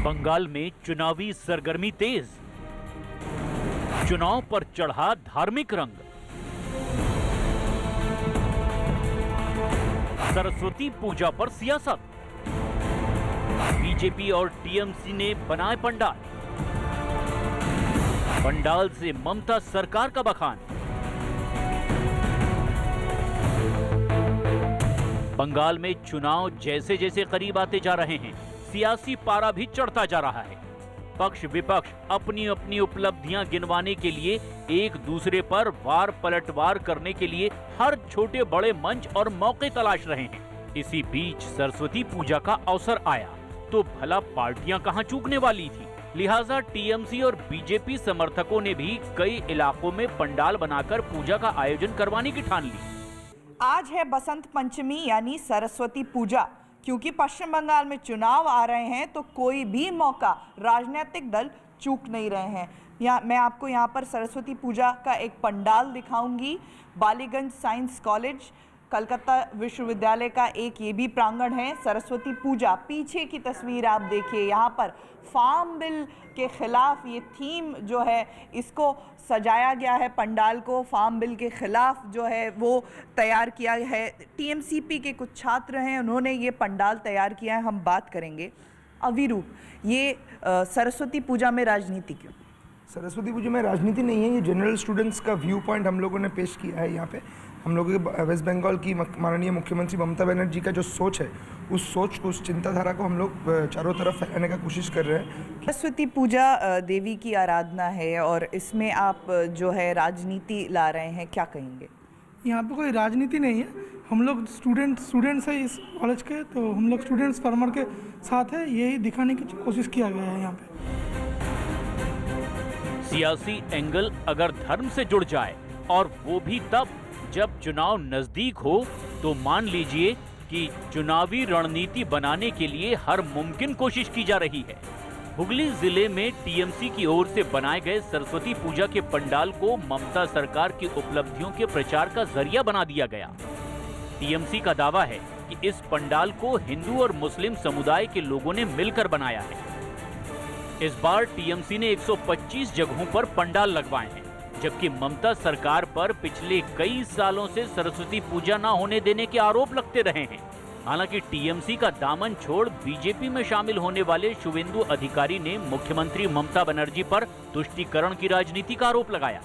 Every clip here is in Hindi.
बंगाल में चुनावी सरगर्मी तेज, चुनाव पर चढ़ा धार्मिक रंग। सरस्वती पूजा पर सियासत, बीजेपी और टीएमसी ने बनाए पंडाल, पंडाल से ममता सरकार का बखान। बंगाल में चुनाव जैसे जैसे करीब आते जा रहे हैं, सियासी पारा भी चढ़ता जा रहा है। पक्ष विपक्ष अपनी अपनी उपलब्धियां गिनवाने के लिए एक दूसरे पर वार पलटवार करने के लिए हर छोटे बड़े मंच और मौके तलाश रहे हैं। इसी बीच सरस्वती पूजा का अवसर आया तो भला पार्टियां कहां चूकने वाली थी। लिहाजा टीएमसी और बीजेपी समर्थकों ने भी कई इलाकों में पंडाल बनाकर पूजा का आयोजन करवाने की ठान ली। आज है बसंत पंचमी यानी सरस्वती पूजा। क्योंकि पश्चिम बंगाल में चुनाव आ रहे हैं तो कोई भी मौका राजनीतिक दल चूक नहीं रहे हैं। मैं आपको यहाँ पर सरस्वती पूजा का एक पंडाल दिखाऊंगी। बालीगंज साइंस कॉलेज कलकत्ता विश्वविद्यालय का एक ये भी प्रांगण है। सरस्वती पूजा, पीछे की तस्वीर आप देखिए, यहाँ पर फार्म बिल के खिलाफ ये थीम जो है इसको सजाया गया है। पंडाल को फार्म बिल के खिलाफ जो है वो तैयार किया है। टीएमसीपी के कुछ छात्र हैं, उन्होंने ये पंडाल तैयार किया है। हम बात करेंगे। अविरूप, ये सरस्वती पूजा में राजनीति क्यों? सरस्वती पूजा में राजनीति नहीं है, ये जनरल स्टूडेंट्स का व्यू पॉइंट हम लोगों ने पेश किया है। यहाँ पे हम लोगों के वेस्ट बंगाल की माननीय मुख्यमंत्री ममता बनर्जी का जो सोच है, उस सोच को, उस चिंताधारा को हम लोग चारों तरफ फैलाने का कोशिश कर रहे हैं। सरस्वती पूजा देवी की आराधना है और इसमें आप जो है राजनीति ला रहे हैं, क्या कहेंगे? यहाँ पे कोई राजनीति नहीं है। हम लोग स्टूडेंट्स हैं इस कॉलेज के, तो हम लोग स्टूडेंट्स फार्मर के साथ है, यही दिखाने की कोशिश किया गया है। यहाँ पे सियासी एंगल अगर धर्म से जुड़ जाए और वो भी तब जब चुनाव नजदीक हो, तो मान लीजिए कि चुनावी रणनीति बनाने के लिए हर मुमकिन कोशिश की जा रही है। हुगली जिले में टीएमसी की ओर से बनाए गए सरस्वती पूजा के पंडाल को ममता सरकार की उपलब्धियों के प्रचार का जरिया बना दिया गया। टीएमसी का दावा है कि इस पंडाल को हिंदू और मुस्लिम समुदाय के लोगों ने मिलकर बनाया है। इस बार टीएमसी ने 125 जगहों पर पंडाल लगवाए हैं, जबकि ममता सरकार पर पिछले कई सालों से सरस्वती पूजा न होने देने के आरोप लगते रहे हैं। हालांकि टीएमसी का दामन छोड़ बीजेपी में शामिल होने वाले शुवेंदु अधिकारी ने मुख्यमंत्री ममता बनर्जी पर तुष्टीकरण की राजनीति का आरोप लगाया।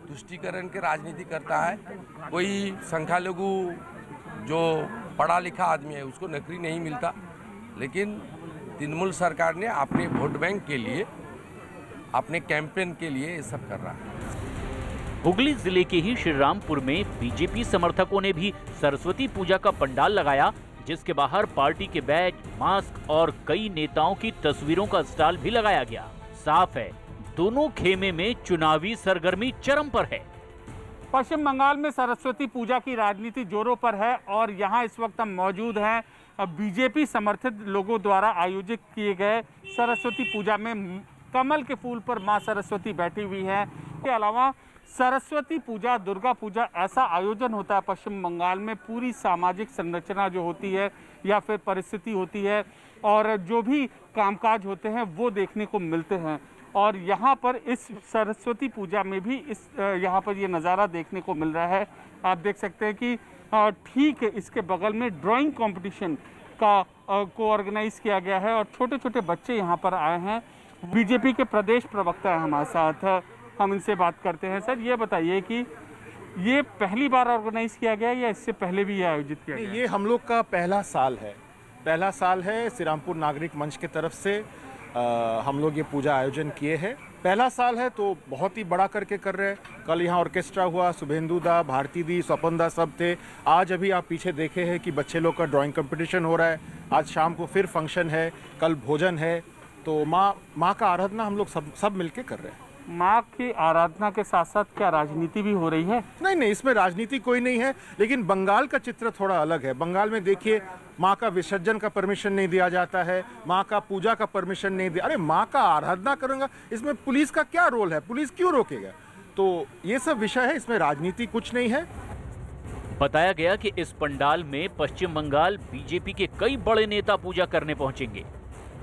तुष्टीकरण की राजनीति करता है कोई संख्यालघु जो पढ़ा लिखा आदमी है, उसको नौकरी नहीं मिलता, लेकिन तृणमूल सरकार ने अपने वोट बैंक के लिए, अपने कैंपेन के लिए ये सब कर रहा है। हुगली जिले के ही श्रीरामपुर में बीजेपी समर्थकों ने भी सरस्वती पूजा का पंडाल लगाया, जिसके बाहर पार्टी के बैज, मास्क और कई नेताओं की तस्वीरों का स्टॉल भी लगाया गया। साफ है, दोनों खेमे में चुनावी सरगर्मी चरम पर है। पश्चिम बंगाल में सरस्वती पूजा की राजनीति जोरों पर है और यहाँ इस वक्त हम मौजूद हैं बीजेपी समर्थित लोगों द्वारा आयोजित किए गए सरस्वती पूजा में कमल के फूल पर मां सरस्वती बैठी हुई है। इसके अलावा सरस्वती पूजा, दुर्गा पूजा ऐसा आयोजन होता है पश्चिम बंगाल में, पूरी सामाजिक संरचना जो होती है या फिर परिस्थिति होती है और जो भी कामकाज होते हैं वो देखने को मिलते हैं। और यहाँ पर इस सरस्वती पूजा में भी यहाँ पर ये नज़ारा देखने को मिल रहा है। आप देख सकते हैं कि ठीक इसके बगल में ड्राइंग कंपटीशन को ऑर्गेनाइज किया गया है और छोटे छोटे बच्चे यहाँ पर आए हैं। बीजेपी के प्रदेश प्रवक्ता है हमारे साथ, हम इनसे बात करते हैं। सर, ये बताइए कि ये पहली बार ऑर्गेनाइज किया गया या इससे पहले भी ये आयोजित किया गया? ये हम लोग का पहला साल है। श्रीरामपुर नागरिक मंच की तरफ से हम लोग ये पूजा आयोजन किए हैं। पहला साल है तो बहुत ही बड़ा करके कर रहे हैं। कल यहाँ ऑर्केस्ट्रा हुआ, शुभेंदु दा, भारती दी, स्वपन दा सब थे। आज अभी आप पीछे देखे हैं कि बच्चे लोग का ड्राइंग कंपटीशन हो रहा है। आज शाम को फिर फंक्शन है, कल भोजन है। तो माँ का आराधना हम लोग सब मिलके कर रहे हैं। माँ की आराधना के साथ साथ क्या राजनीति भी हो रही है? नहीं, इसमें राजनीति कोई नहीं है, लेकिन बंगाल का चित्र थोड़ा अलग है। बंगाल में देखिए, माँ का विसर्जन का परमिशन नहीं दिया जाता है, माँ का पूजा का परमिशन नहीं दिया। अरे माँ का आराधना करूंगा, इसमें पुलिस का क्या रोल है? पुलिस क्यों रोकेगा? तो ये सब विषय है, इसमें राजनीति कुछ नहीं है। बताया गया कि इस पंडाल में पश्चिम बंगाल बीजेपी के कई बड़े नेता पूजा करने पहुंचेंगे।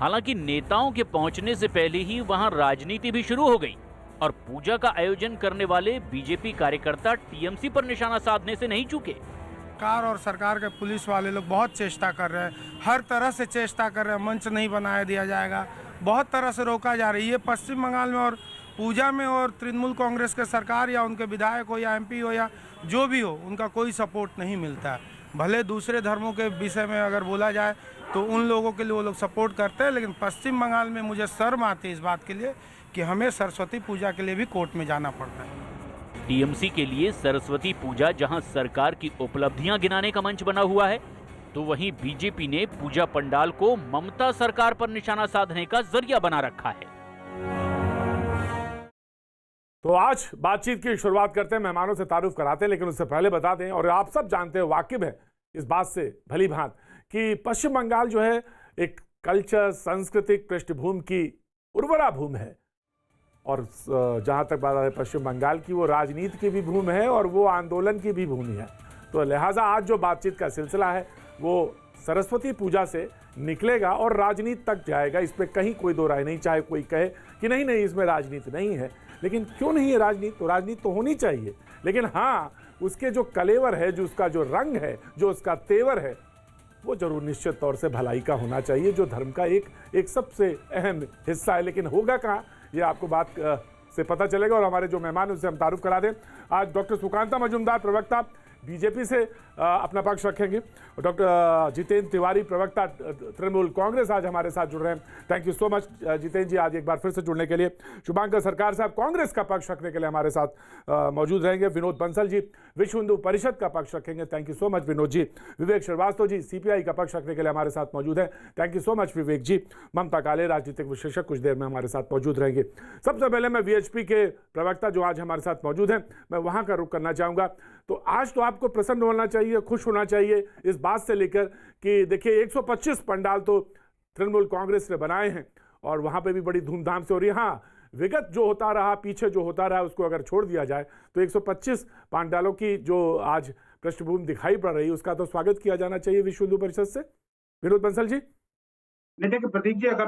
हालांकि नेताओं के पहुंचने से पहले ही वहां राजनीति भी शुरू हो गई और पूजा का आयोजन करने वाले बीजेपी कार्यकर्ता टीएमसी पर निशाना साधने से नहीं चूके। सरकार और सरकार के पुलिस वाले लोग बहुत चेष्टा कर रहे हैं, हर तरह से चेष्टा कर रहे हैं। मंच नहीं बनाया दिया जाएगा, बहुत तरह से रोका जा रही है। पश्चिम बंगाल में और पूजा में और तृणमूल कांग्रेस के सरकार या उनके विधायक हो या एमपी हो या जो भी हो, उनका कोई सपोर्ट नहीं मिलता है। भले दूसरे धर्मों के विषय में अगर बोला जाए तो उन लोगों के लिए वो लोग सपोर्ट करते हैं, लेकिन पश्चिम बंगाल में मुझे शर्म आती है इस बात के लिए कि हमें सरस्वती पूजा के लिए भी कोर्ट में जाना पड़ता है। टीएमसी के लिए सरस्वती पूजा जहां सरकार की उपलब्धियां गिनाने का मंच बना हुआ है, तो वहीं बीजेपी ने पूजा पंडाल को ममता सरकार पर निशाना साधने का जरिया बना रखा है। तो आज बातचीत की शुरुआत करते हैं, मेहमानों से तारुफ कराते हैं, लेकिन उससे पहले बता दें, और आप सब जानते हैं, वाकिफ है इस बात से भली भांत कि पश्चिम बंगाल जो है एक कल्चर सांस्कृतिक पृष्ठभूमि की उर्वरा भूमि है, और जहां तक बात है पश्चिम बंगाल की, वो राजनीति की भी भूमि है और वो आंदोलन की भी भूमि है। तो लिहाजा आज जो बातचीत का सिलसिला है वो सरस्वती पूजा से निकलेगा और राजनीति तक जाएगा। इस पर कहीं कोई दो राय नहीं, चाहे कोई कहे कि नहीं नहीं इसमें राजनीति नहीं है, लेकिन क्यों नहीं है राजनीति? तो राजनीति तो होनी चाहिए, लेकिन हाँ उसके जो कलेवर है, जो उसका जो रंग है, जो उसका तेवर है, वो जरूर निश्चित तौर से भलाई का होना चाहिए, जो धर्म का एक सबसे अहम हिस्सा है। लेकिन होगा कहाँ, ये आपको बात से पता चलेगा। और हमारे जो मेहमान हैं उससे हम तारुफ करा दें। आज डॉक्टर सुकांता मजूमदार प्रवक्ता बीजेपी से अपना पक्ष रखेंगे, और डॉक्टर जितेंद्र तिवारी प्रवक्ता तृणमूल कांग्रेस आज हमारे साथ जुड़ रहे हैं। Thank you so much Jitendra ji, आज एक बार फिर से जुड़ने के लिए। शुभांकर सरकार साहब कांग्रेस का पक्ष रखने के लिए हमारे साथ मौजूद रहेंगे। विनोद बंसल जी विश्व हिंदू परिषद का पक्ष रखेंगे, thank you so much Vinod ji. Vivek Shrivastava ji CPI का पक्ष रखने के लिए हमारे साथ मौजूद है, thank you so much Vivek ji. Mamta Kale राजनीतिक विश्लेषक कुछ देर में हमारे साथ मौजूद रहेंगे। सबसे पहले मैं वीएचपी के प्रवक्ता जो आज हमारे साथ मौजूद हैं, मैं वहां का रुख करना चाहूंगा। तो आज तो आपको प्रसन्न होना चाहिए, खुश होना चाहिए इस बात से लेकर कि देखिए 125 पंडाल तो तृणमूल कांग्रेस ने बनाए हैं और वहां पे भी बड़ी धूमधाम से हो रही है। हाँ, विगत जो होता रहा, पीछे जो होता रहा, उसको अगर छोड़ दिया जाए तो 125 पंडालों की जो आज पृष्ठभूमि दिखाई पड़ रही है, उसका तो स्वागत किया जाना चाहिए विश्व हिंदू परिषद से। विनोद बंसल जी। नहीं, देखिए प्रतीक जी, अगर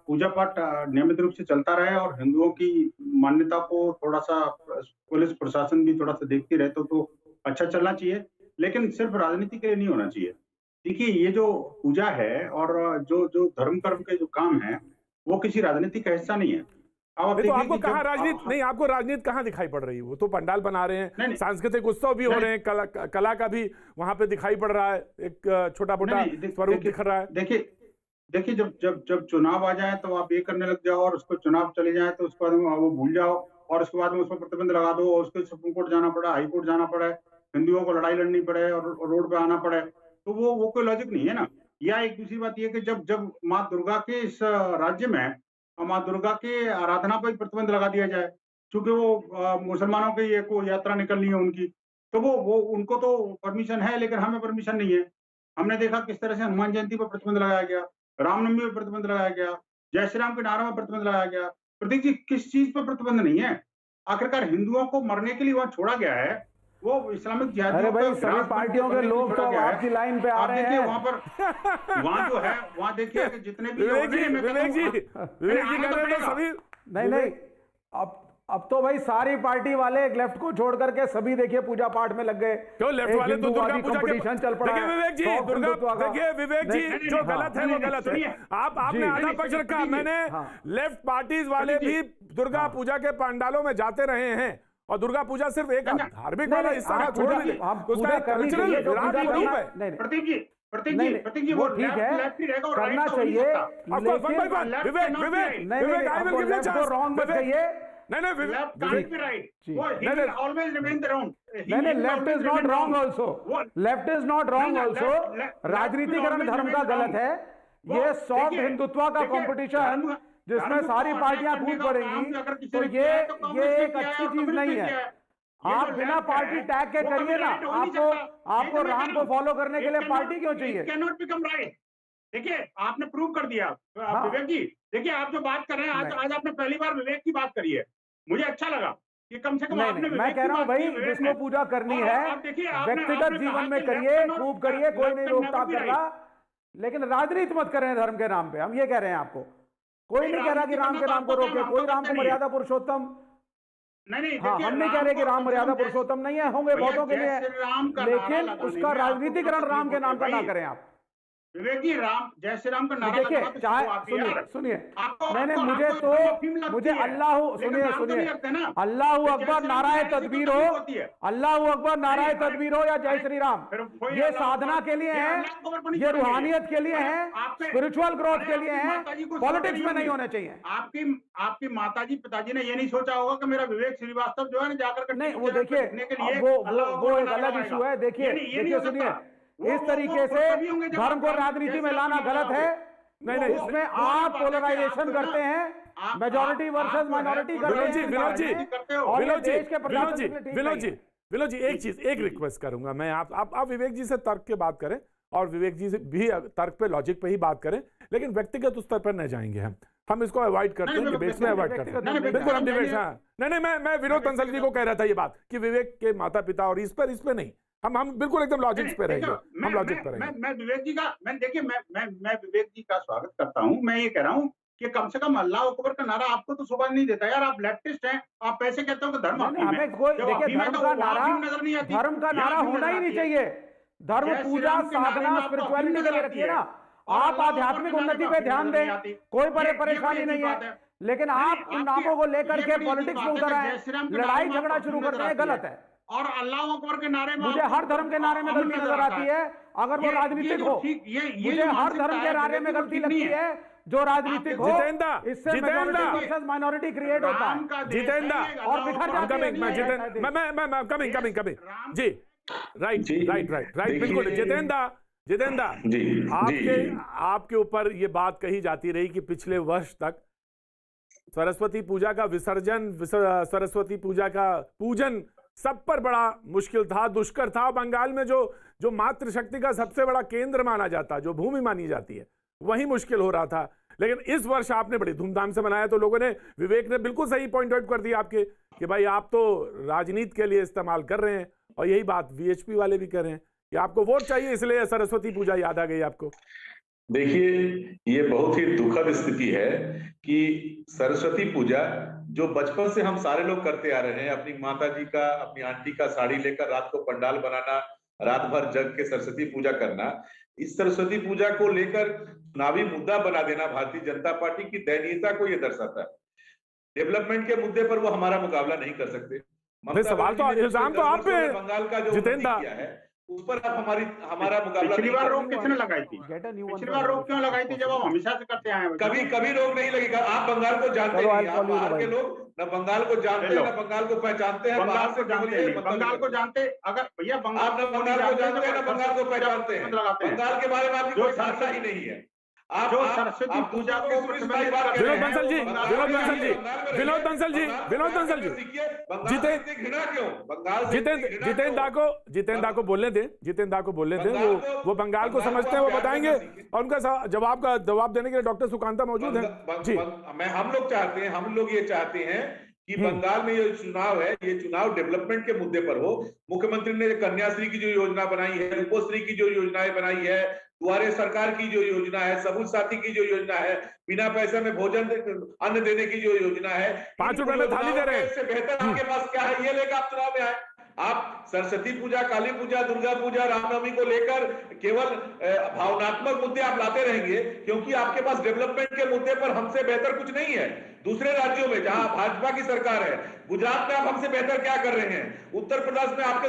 पूजा पाठ नियमित रूप से चलता रहे और हिंदुओं की मान्यता को थोड़ा सा पुलिस प्रशासन भी थोड़ा सा देखती रहे तो अच्छा चलना चाहिए, लेकिन सिर्फ राजनीति के लिए नहीं होना चाहिए। देखिए ये जो पूजा है और जो धर्म कर्म के जो काम है वो किसी राजनीति का हिस्सा नहीं है। अब तो आपको कहाँ राजनीति नहीं, आपको राजनीति कहाँ दिखाई पड़ रही है? वो तो पंडाल बना रहे हैं, सांस्कृतिक उत्सव भी हो रहे हैं, कला का भी वहां पे दिखाई पड़ रहा है, एक छोटा मोटा स्वरूप दिख रहा है। देखिए जब चुनाव आ जाए तो आप ये करने लग जाओ और उसको चुनाव चले जाए तो उसके बाद वो भूल जाओ और उसके बाद में उस पर प्रतिबंध लगा दो और उसको सुप्रीम कोर्ट जाना पड़ा, हाई कोर्ट जाना पड़ा, हिंदुओं को लड़ाई लड़नी पड़े और रोड पे आना पड़े, तो वो कोई लॉजिक नहीं है ना। या एक दूसरी बात यह कि जब माँ दुर्गा के इस राज्य में माँ दुर्गा के आराधना पर प्रतिबंध लगा दिया जाए, क्योंकि वो मुसलमानों की एक यात्रा निकलनी है उनकी, तो वो उनको तो परमिशन है लेकिन हमें परमिशन नहीं है। हमने देखा किस तरह से हनुमान जयंती पर प्रतिबंध लगाया गया, रामनवमी पर प्रतिबंध लगाया गया, जय श्री राम के नारे में प्रतिबंध लगाया गया। प्रतीक जी, किस चीज पर प्रतिबंध नहीं है? आखिरकार हिंदुओं को मरने के लिए वहां छोड़ा गया है, वो इस्लामिक जिहाद। अरे भाई, सभी पार्टियों के लोग तो आपकी लाइन पे आ रहे हैं। वहाँ जो है वहाँ देखिए कि जितने भी विवेक जी कह रहे हैं सभी नहीं, अब तो भाई सारी पार्टी वाले एक लेफ्ट को छोड़ करके सभी देखिए पूजा पाठ में लग गए। क्यों लेफ्ट वाले तो दुर्गा पूजा कंपटीशन चल पड़ा है। विवेक जी, दुर्गा देखिए विवेक जी, जो गलत है वो गलत है। आपने आधा पक्ष रखा, मैंने लेफ्ट पार्टीज वाले भी दुर्गा पूजा के पंडालों में जाते रहे हैं और दुर्गा पूजा सिर्फ एक धार्मिक वाला हिस्सा का छोड़ दीजिए, उसका कल्चरल रूप है। प्रतीक जी वो ठीक है, करना चाहिए, विवेक रॉन्ग मत कहिए। नहीं, left is not wrong also, left is not wrong also. राजनीतिकरण धर्म का गलत है। ये सॉफ्ट हिंदुत्व का कंपटीशन जिसमें सारी पार्टियां कूद पड़ेंगी, तो ये एक अच्छी चीज नहीं है। आप बिना पार्टी टैग के करिए ना, आपको राम को फॉलो करने के लिए पार्टी क्यों चाहिए? Cannot become right. देखिए आपने प्रूव कर दिया विवेक जी। देखिए आप जो बात कर रहे हैं, आज आपने पहली बार विवेक की बात करी है, मुझे अच्छा लगा कि कम से कम आपने मैं कह रहा हूं भाई, जिसको पूजा करनी है व्यक्तिगत जीवन में करिए, खूब करिए, कोई नहीं रोकता कर रहा, लेकिन राजनीति मत करें धर्म के नाम पे, हम ये कह रहे हैं आपको। कोई नहीं कह रहा कि राम के नाम को रोके, कोई राम को मर्यादा पुरुषोत्तम, नहीं, हाँ, हम नहीं कह रहे कि राम मर्यादा पुरुषोत्तम नहीं है, होंगे बहुतों के लिए, लेकिन उसका राजनीतिकरण राम के नाम का ना करें आप। विवेक जी, राम जय श्री राम का नारा देखिए, लगा तो चाहे सुनिए, मैंने मुझे अल्लाह, सुनिए अल्लाह अकबर नाराए तदबीर हो, अल्लाह अकबर नाराए तदबीर हो या जय श्री राम, ये साधना के लिए है, ये रूहानियत के लिए है, स्पिरिचुअल ग्रोथ के लिए है, पॉलिटिक्स में नहीं होने चाहिए। आपकी माताजी पिताजी ने ये नहीं सोचा होगा कि मेरा विवेक श्रीवास्तव जो है ना जाकर नहीं, वो देखिए वो एक अलग इशू है। देखिए सुनिए, इस तरीके से धर्म को राजनीति में लाना गलत है। नहीं, इसमें आप पोलराइजेशन करते हैं, मेजॉरिटी वर्सेस माइनॉरिटी करते हैं। विनोद जी एक रिक्वेस्ट करूंगा मैं, आप विवेक जी से तर्क के बात करें और विवेक जी से भी तर्क पे, लॉजिक पे ही बात करें, लेकिन व्यक्तिगत स्तर पर न जाएंगे। हम इसको अवॉइड करते हैं, डिबेट्स में अवॉइड करते हैं। बिल्कुल हम डिबेट्स, नहीं मैं विनोद बंसल जी को कह रहा था ये बात कि विवेक के माता पिता और इस पे नहीं, हम बिल्कुल एकदम लॉजिक पे रहेंगे, हम लॉजिक पे रहेंगे। मैं विवेक जी का, देखिए मैं विवेक जी का स्वागत करता हूं। मैं ये कह रहा हूं कि कम से कम अल्लाह अकबर का नारा आपको तो शोभा नहीं देता यार, आप लेफ्टिस्ट हैं, आप पैसे कहते हो कि धर्म हमें कोई, देखिए धर्म का नारा होना ही नहीं चाहिए। धर्म पूजा साधना स्पिरिचुअलिटी के लिए रखिए ना, आप आध्यात्मिक उन्नति पे ध्यान दें, कोई परेशानी नहीं है, लेकिन आप उन नामों को लेकर के पॉलिटिक्स में उतर आए, लड़ाई झगड़ा शुरू करते हैं, गलत है। और अल्लाह अकबर के नारे में मुझे हर धर्म के नारे में गलती नजर आती है, अगर वो राजनीतिक हो। मुझे हर धर्म के नारे में गलती लगती है जो राजनीतिक हो, इससे मेजॉरिटी वर्सेस माइनॉरिटी क्रिएट होता है। जितेंद्र और बिखर जाते हैं। मैं कमिंग जी, राइट बिल्कुल। जितेंद्र आपके ऊपर ये बात कही जाती रही कि पिछले वर्ष तक सरस्वती पूजा का विसर्जन, सरस्वती पूजा का पूजन सब पर बड़ा मुश्किल था, दुष्कर था। बंगाल में जो मातृशक्ति का सबसे बड़ा केंद्र माना जाता, जो भूमि मानी जाती है, वही मुश्किल हो रहा था। लेकिन इस वर्ष आपने बड़ी धूमधाम से मनाया, तो लोगों ने, विवेक ने बिल्कुल सही पॉइंट आउट कर दिया आपके कि भाई आप तो राजनीति के लिए इस्तेमाल कर रहे हैं, और यही बात वीएचपी वाले भी कर रहे हैं कि आपको वोट चाहिए, इसलिए सरस्वती पूजा याद आ गई आपको। देखिए, ये बहुत ही दुखद स्थिति है कि सरस्वती पूजा जो बचपन से हम सारे लोग करते आ रहे हैं, अपनी माता जी का, अपनी आंटी का साड़ी लेकर रात को पंडाल बनाना, रात भर जग के सरस्वती पूजा करना, इस सरस्वती पूजा को लेकर चुनावी मुद्दा बना देना भारतीय जनता पार्टी की दयनीयता को ये दर्शाता है। डेवलपमेंट के मुद्दे पर वो हमारा मुकाबला नहीं कर सकते। सवाल तो, इल्जाम तो आप पे बंगाल का जो किया है उस पर आप हमारा मुकाबला। पिछली बार रोक किसने लगाई थी? पिछली बार रोक क्यों लगाई थी जब हम हमेशा से करते आए हैं? कभी रोक नहीं लगेगा। आप बंगाल को जानते नहीं, आप बाहर के लोग न बंगाल को जानते हैं, न बंगाल को पहचानते हैं। बंगाल को जानते, अगर भैया आप न बंगाल को जानते हैं, न बंगाल को पहचानते हैं। बंगाल के बारे में आपकी कोई धारणा ही नहीं है। आप सरस्वती पूजा को विनोद बंसल जी जितेंद्र को बोलने दें, वो बंगाल को समझते हैं, वो बताएंगे, और उनका जवाब देने के लिए डॉक्टर सुकांता मौजूद है जी। हम लोग ये चाहते हैं कि बंगाल में ये चुनाव है, ये चुनाव डेवलपमेंट के मुद्दे पर हो। मुख्यमंत्री ने कन्याश्री की जो योजना बनाई है, रूपोश्री की जो योजनाएं बनाई है, द्वारे सरकार की जो योजना है, सबुज साथी की जो योजना है, बिना पैसे में भोजन अन्न देने की जो योजना है, 5 रुपए में थाली दे रहे हैं, इससे बेहतर आपके पास क्या है? ये लेकर आप चुनाव में आए। आप सरस्वती पूजा, काली पूजा, दुर्गा पूजा, रामनवमी को लेकर केवल भावनात्मक मुद्दे आप लाते रहेंगे, क्योंकि आपके पास डेवलपमेंट के मुद्दे पर हमसे बेहतर कुछ नहीं है। दूसरे राज्यों में जहां भाजपा की सरकार है, गुजरात में आप हमसे बेहतर क्या कर रहे हैं? उत्तर प्रदेश में आपके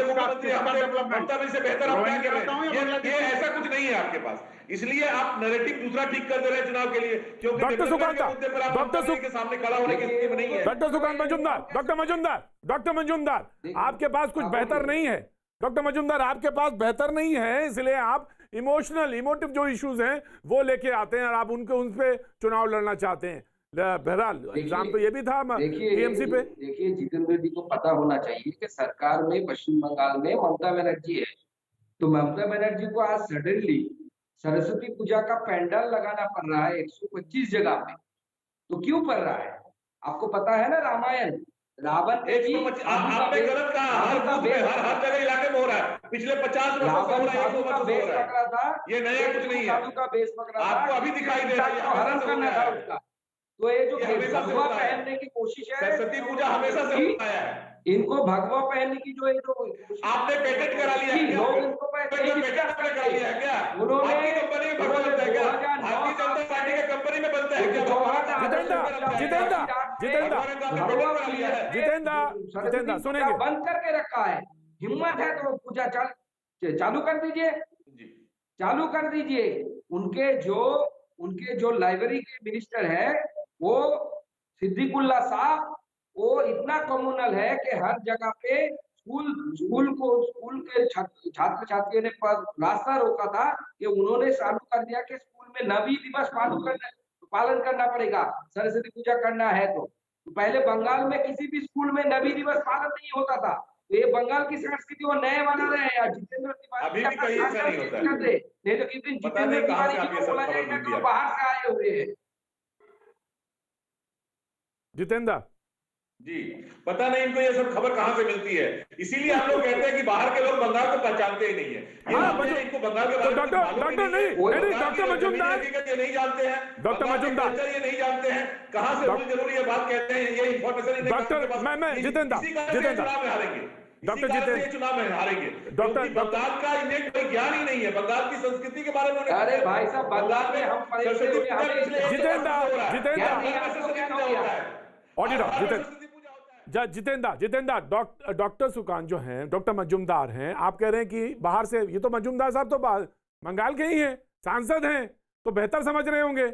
मुख्यमंत्री ममता बनर्जी से बेहतर आप क्या कर रहे हैं? ये ऐसा कुछ नहीं है आपके पास। इसलिए आप नैरेटिव दूसरा ठीक कर दे रहे हैं चुनाव के लिए, क्योंकि डॉक्टर सुकांता के सामने खड़ा होने की स्थिति में नहीं है। डॉक्टर सुकांत मजूमदार, आपके पास कुछ बेहतर नहीं है। डॉक्टर मजूमदार, आपके पास बेहतर नहीं है, इसलिए आप इमोटिव जो इश्यूज हैं वो लेके आते हैं और आप उन पे चुनाव लड़ना चाहते हैं। बहरहाल एग्जाम तो ये भी था टीएमसी पे। देखिए, जितेंद्र जी को पता होना चाहिए कि सरकार में पश्चिम बंगाल में ममता बनर्जी है, तो ममता बनर्जी को आज सडनली सरस्वती पूजा का पंडाल लगाना पड़ रहा है 125 जगह पे। तो क्यों पड़ रहा है? आपको पता है ना, रावण ने भी आपने गलत कहा, हर जगह इलाके में हो रहा है, पिछले 50 वर्षों से हो रहा है, साधु का बेस पकड़ा था, ये नया कुछ नहीं है, साधु का बेस पकड़ा था, आपको अभी दिखाई दे रहा है, हरण करना था उसका। तो ये जो भगवा पहनने की कोशिश है, सरस्वती पूजा हमेशा से होता है, इनको भगवा पहनने की जो आपने पेटेंट करा लिया है, लोग इनको करा लिया है क्या? उन्होंने कंपनी में भगवा बनता है क्या? भारतीय जनता पार्टी के कंपनी में बनता है क्या? जितेंद्र सुनेंगे, बंद करके रखा है। हिम्मत है तो पूजा चालू कर दीजिए, चालू कर दीजिए। उनके जो लाइब्रेरी के मिनिस्टर है वो सिद्दीकुल्ला साहब, वो इतना कम्युनल है कि हर जगह पे स्कूल के छात्र छात्रियों ने रास्ता रोका था कि उन्होंने चालू कर दिया कि स्कूल में नवी दिवस पालन करना पड़ेगा, सरस्वती पूजा करना है तो पहले बंगाल में किसी भी स्कूल में नवी दिवस पालन नहीं होता था। तो ये बंगाल की संस्कृति वो नए बना रहे हैं यार। जितेंद्र तिवारी अभी भी कहीं ऐसा नहीं होता है, नहीं तो किस दिन जितेंद्र तिवारी जी को बोला जाएगा कि वो बाहर से आए हुए हैं। जितेंद्र जी, पता नहीं इनको ये सब खबर कहाँ से मिलती है, इसीलिए हम लोग कहते हैं कि बाहर के लोग बंगाल को पहचानते ही नहीं है। इनको बंगाल के बारे में डॉक्टर मजूमदार ये नहीं जानते हैं, डॉक्टर मजूमदार ये नहीं जानते हैं, कहाँ से जरूर ये बात कहते हैं, ये इन्फॉर्मेशन डॉक्टर मैं जितेंद्र चुनाव में हारेंगे, डॉक्टर जितेंद्र चुनाव में हारेंगे। डॉक्टर बंगाल का इन्हें कोई ज्ञान ही नहीं है, बंगाल की संस्कृति के बारे में। अरे भाई साहब, बंगाल में हम जितेंद्र डॉक्टर सुकान जो हैं, डॉक्टर मजूमदार हैं, आप कह रहे हैं कि बाहर से, ये तो मजूमदार साहब तो बंगाल के ही हैं, सांसद हैं, तो बेहतर समझ रहे होंगे।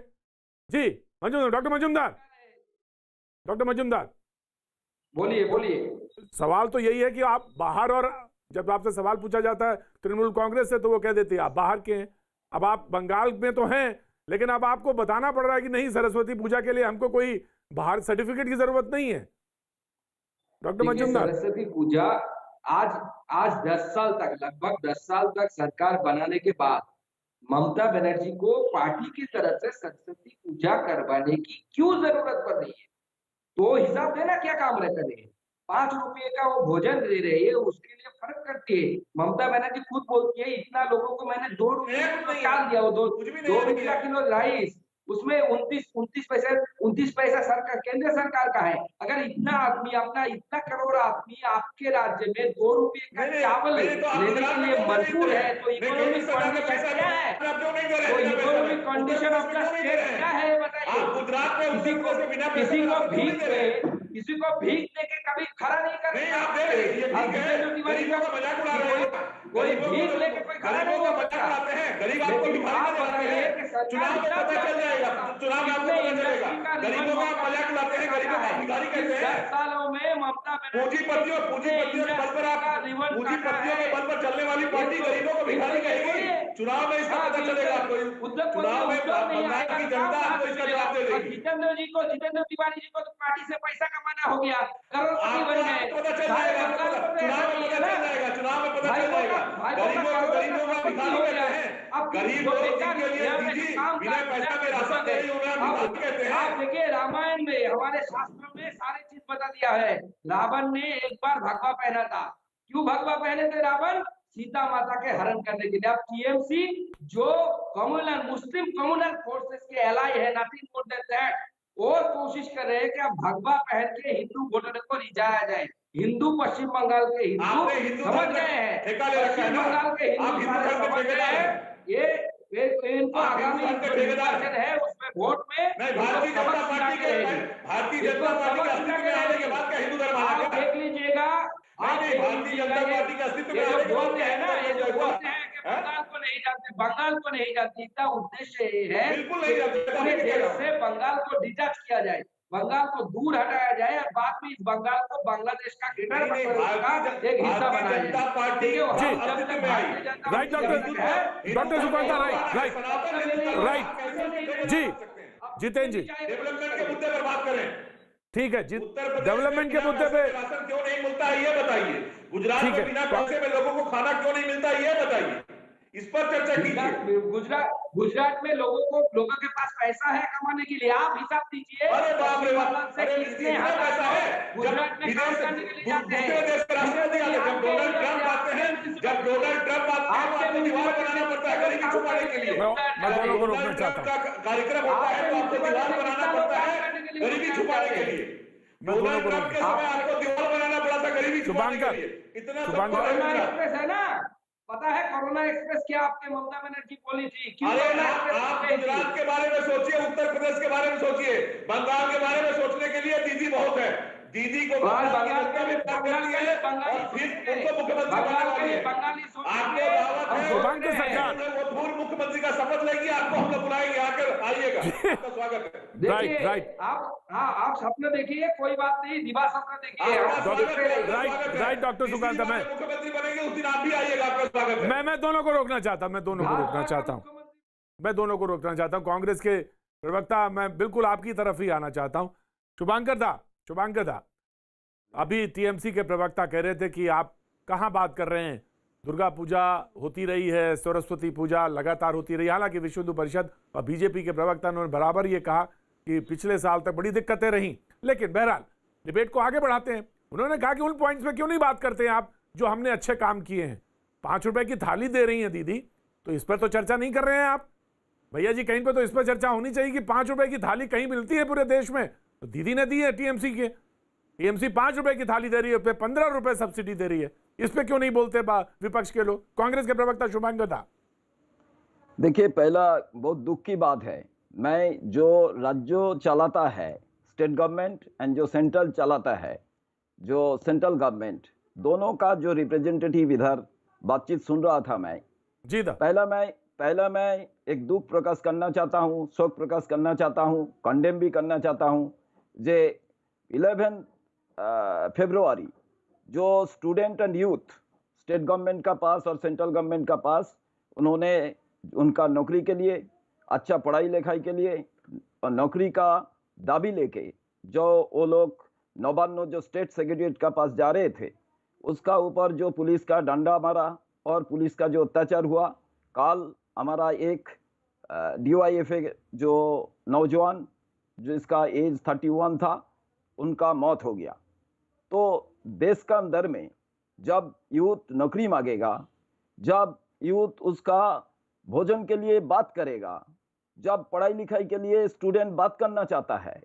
जी डॉक्टर मजूमदार बोलिए। सवाल तो यही है कि आप बाहर, और जब आपसे सवाल पूछा जाता है तृणमूल कांग्रेस से तो वो कह देती है आप बाहर के हैं। अब आप बंगाल में तो हैं, लेकिन अब आपको बताना पड़ रहा है कि नहीं, सरस्वती पूजा के लिए हमको कोई बाहर सर्टिफिकेट की जरूरत नहीं है। डॉक्टर मजूमदार, सरस्वती पूजा आज 10 साल तक, लगभग 10 साल तक सरकार बनाने के बाद ममता बनर्जी को पार्टी की तरफ से सरस्वती पूजा करवाने की क्यों जरूरत पड़ रही है? तो हिसाब देना क्या काम रहता है। 5 रुपये का वो भोजन दे रही है, उसके लिए फर्क करती है। ममता बनर्जी खुद बोलती है इतना लोगों को मैंने 2 रुपये निकाल दिया, वो 2 रुपया किलो राइस, उसमें 29 पैसा सरकार, केंद्र सरकार का है। अगर इतना आदमी, अपना इतना करोड़ आदमी आपके राज्य में 2 रुपये का चावल लेने के लिए मजबूर है, तो इकोनॉमिक कंडीशन क्या है? तो इकोनॉमिक कंडीशन अपना स्टेट क्या है बताइए। किसी को भीख देके कभी खड़ा नहीं करते। कोई भीख लेके कोई खड़ा नहीं कर सकता। आप बताइए कि चुनाव में पता चल जाएगा, चुनाव में आपको पता चलेगा। गरीबों का मजाक उड़ाते हैं, गरीबों का भिखारी कहते हैं। 10 सालों में ममता पूंजीपतियों के बल पर चलने वाली पार्टी गरीबों को भिखारी कहेगी। चुनाव में इसका पता चलेगा। चुनाव में बंगाल की जनता आपको इसका जवाब दे देगी। जितेंद्र तिवारी जी को तो पार्टी से पैसा कमाना हो गया, करोड़पति बन गए। पता चल जाएगा, चुनाव में पता चल जाएगा, चुनाव में पता चल जाएगा। गरीबों का भिखारी कहते हैं। गरीब लोग के लिए बिना पैसा में राशन दे रही उन्हें कहते हैं। आप देखिए, रामायण में, हमारे शास्त्रों में सारी चीज बता दिया है। रावण ने एक बार भगवा पहना था। क्यों भगवा पहने थे रावण? सीता माता के हरण करने के लिए। अब टीएमसी जो मुस्लिम कम्युनल फोर्सेस के एलाई है, नथिंग मोर देन दैट, और कोशिश कर रहे हैं कि अब भगवा पहन के हिंदू वोटर को रिझाया जाए। हिंदू पश्चिम बंगाल के हिंदू समझ गए हैं, पश्चिम बंगाल के हिंदू समझ गए हैं। ये इनको आगामी निर्वाचन है, उसमें वोट में भारतीय जनता पार्टी के अस्तित्व में आने के बाद का हिंदू धर्म आप देख लीजिएगा। भारतीय जनता पार्टी का अस्तित्व में आने के बाद बोलते हैं ना, ये जो बोलते हैं कि बंगाल को नहीं जानते, बंगाल को नहीं जानते, इसका उद्देश्य ये है बिल्कुल नहीं जानते, पूरे देश से बंगाल को डिटैच किया जाए, बंगाल को दूर हटाया जाए, और बाद में इस बंगाल को बांग्लादेश का एक हिस्सा बनाया जाए। राइट डॉक्टर सुकांता, राइट जी जितेंद्र जी, डेवलपमेंट के मुद्दे पर बात करें। ठीक है जी, डेवलपमेंट के मुद्दे पे राशन क्यों नहीं मिलता है ये बताइए। गुजरात में बिना पैसे में लोगों को खाना क्यों नहीं मिलता है ये बताइए। इस पर चर्चा कीजिए। गुजरात में लोगों के पास पैसा है कमाने के लिए, आप हिसाब दीजिए। अरे बाप रे बाप, अरे इतना पैसा है, गुजरात में काम करने के लिए जाते हैं। दूसरे देश के राष्ट्रपति आते हैं, जब डोनाल्ड ट्रंप आते हैं, आपको दीवार बनाना पड़ता है गरीबी छुपाने के लिए। डोनाल्ड ट्रंप का कार्यक्रम होता है तो आपको दीवार बनाना पड़ता है गरीबी छुपाने के लिए। डोनाल्ड ट्रंप के समय आपको दीवार बनाना पड़ा था गरीबी छुपाने के लिए। इतना कोरोना एक्सप्रेस है ना, पता है कोरोना एक्सप्रेस क्या आपके ममता बनर्जी बोली थी? अरे आप गुजरात के बारे में सोचिए, उत्तर प्रदेश के बारे में सोचिए, बंगाल के बारे में सोचने के लिए दीदी बहुत है। दीदी को बंगाल में करनी है और फिर उनको मुख्यमंत्री बनाना है। आपको दावत है, वो पूर्व मुख्यमंत्री का शपथ लेगी, आपको हम लोग बुलाएंगे, आकर आइएगा, आपका स्वागत है। देखिए आप सपने देखिए, कोई बात नहीं, दिवा सपना देखिए। राइट डॉक्टर सुकांत, मैं मुख्यमंत्री बनेंगे उस दिन आप भी आइएगा, आपका स्वागत है। मैं दोनों को रोकना चाहता हूं, मैं दोनों को रोकना चाहता हूं। कांग्रेस के प्रवक्ता, मैं बिल्कुल आपकी तरफ ही आना चाहता हूं। शुभांकर दा, अभी टीएमसी के प्रवक्ता कह रहे थे कि आप कहां बात कर रहे हैं, दुर्गा पूजा होती रही है, सरस्वती पूजा लगातार होती रही। हालांकि विश्व हिंदू परिषद और बीजेपी के प्रवक्ता ने बराबर ये कहा कि पिछले साल तक बड़ी दिक्कतें रहीं, लेकिन बहरहाल डिबेट को आगे बढ़ाते हैं। उन्होंने कहा कि उन पॉइंट्स पे क्यों नहीं बात करते हैं आप जो हमने अच्छे काम किए हैं। 5 रुपए की थाली दे रही है दीदी, तो इस पर तो चर्चा नहीं कर रहे हैं आप भैया जी। कहीं पे तो इस पर चर्चा होनी चाहिए कि 5 रुपए की थाली कहीं मिलती है पूरे देश में, तो दीदी ने दी है। टीएमसी 5 रुपए की थाली दे रही है, 15 रुपए सब्सिडी दे रही है, इस पे क्यों नहीं बोलते विपक्ष के लोग? कांग्रेस के प्रवक्ता शुभांकर दा, देखिए, पहला बहुत दुख की बात है, मैं जो राज्य चलाता है स्टेट गवर्नमेंट एंड जो सेंट्रल चलाता है जो सेंट्रल गवर्नमेंट, दोनों का जो रिप्रेजेंटेटिव इधर बातचीत सुन रहा था मैं जी दा। पहला मैं एक दुख प्रकाश करना चाहता हूँ, शोक प्रकाश करना चाहता हूँ, कंडेम भी करना चाहता हूँ। जे 11 फरवरी जो student and youth state government का पास और सेंट्रल गवर्नमेंट का पास, उन्होंने उनका नौकरी के लिए, अच्छा पढ़ाई लिखाई के लिए और नौकरी का दाबी लेके जो वो लोग 99 जो स्टेट सेक्रेटरीट का पास जा रहे थे, उसका ऊपर जो पुलिस का डंडा मारा और पुलिस का जो अत्याचार हुआ। कल हमारा एक DYFA जो नौजवान जिसका एज 31 था, उनका मौत हो गया। तो देश का अंदर में जब यूथ नौकरी मांगेगा, जब यूथ उसका भोजन के लिए बात करेगा, जब पढ़ाई लिखाई के लिए स्टूडेंट बात करना चाहता है,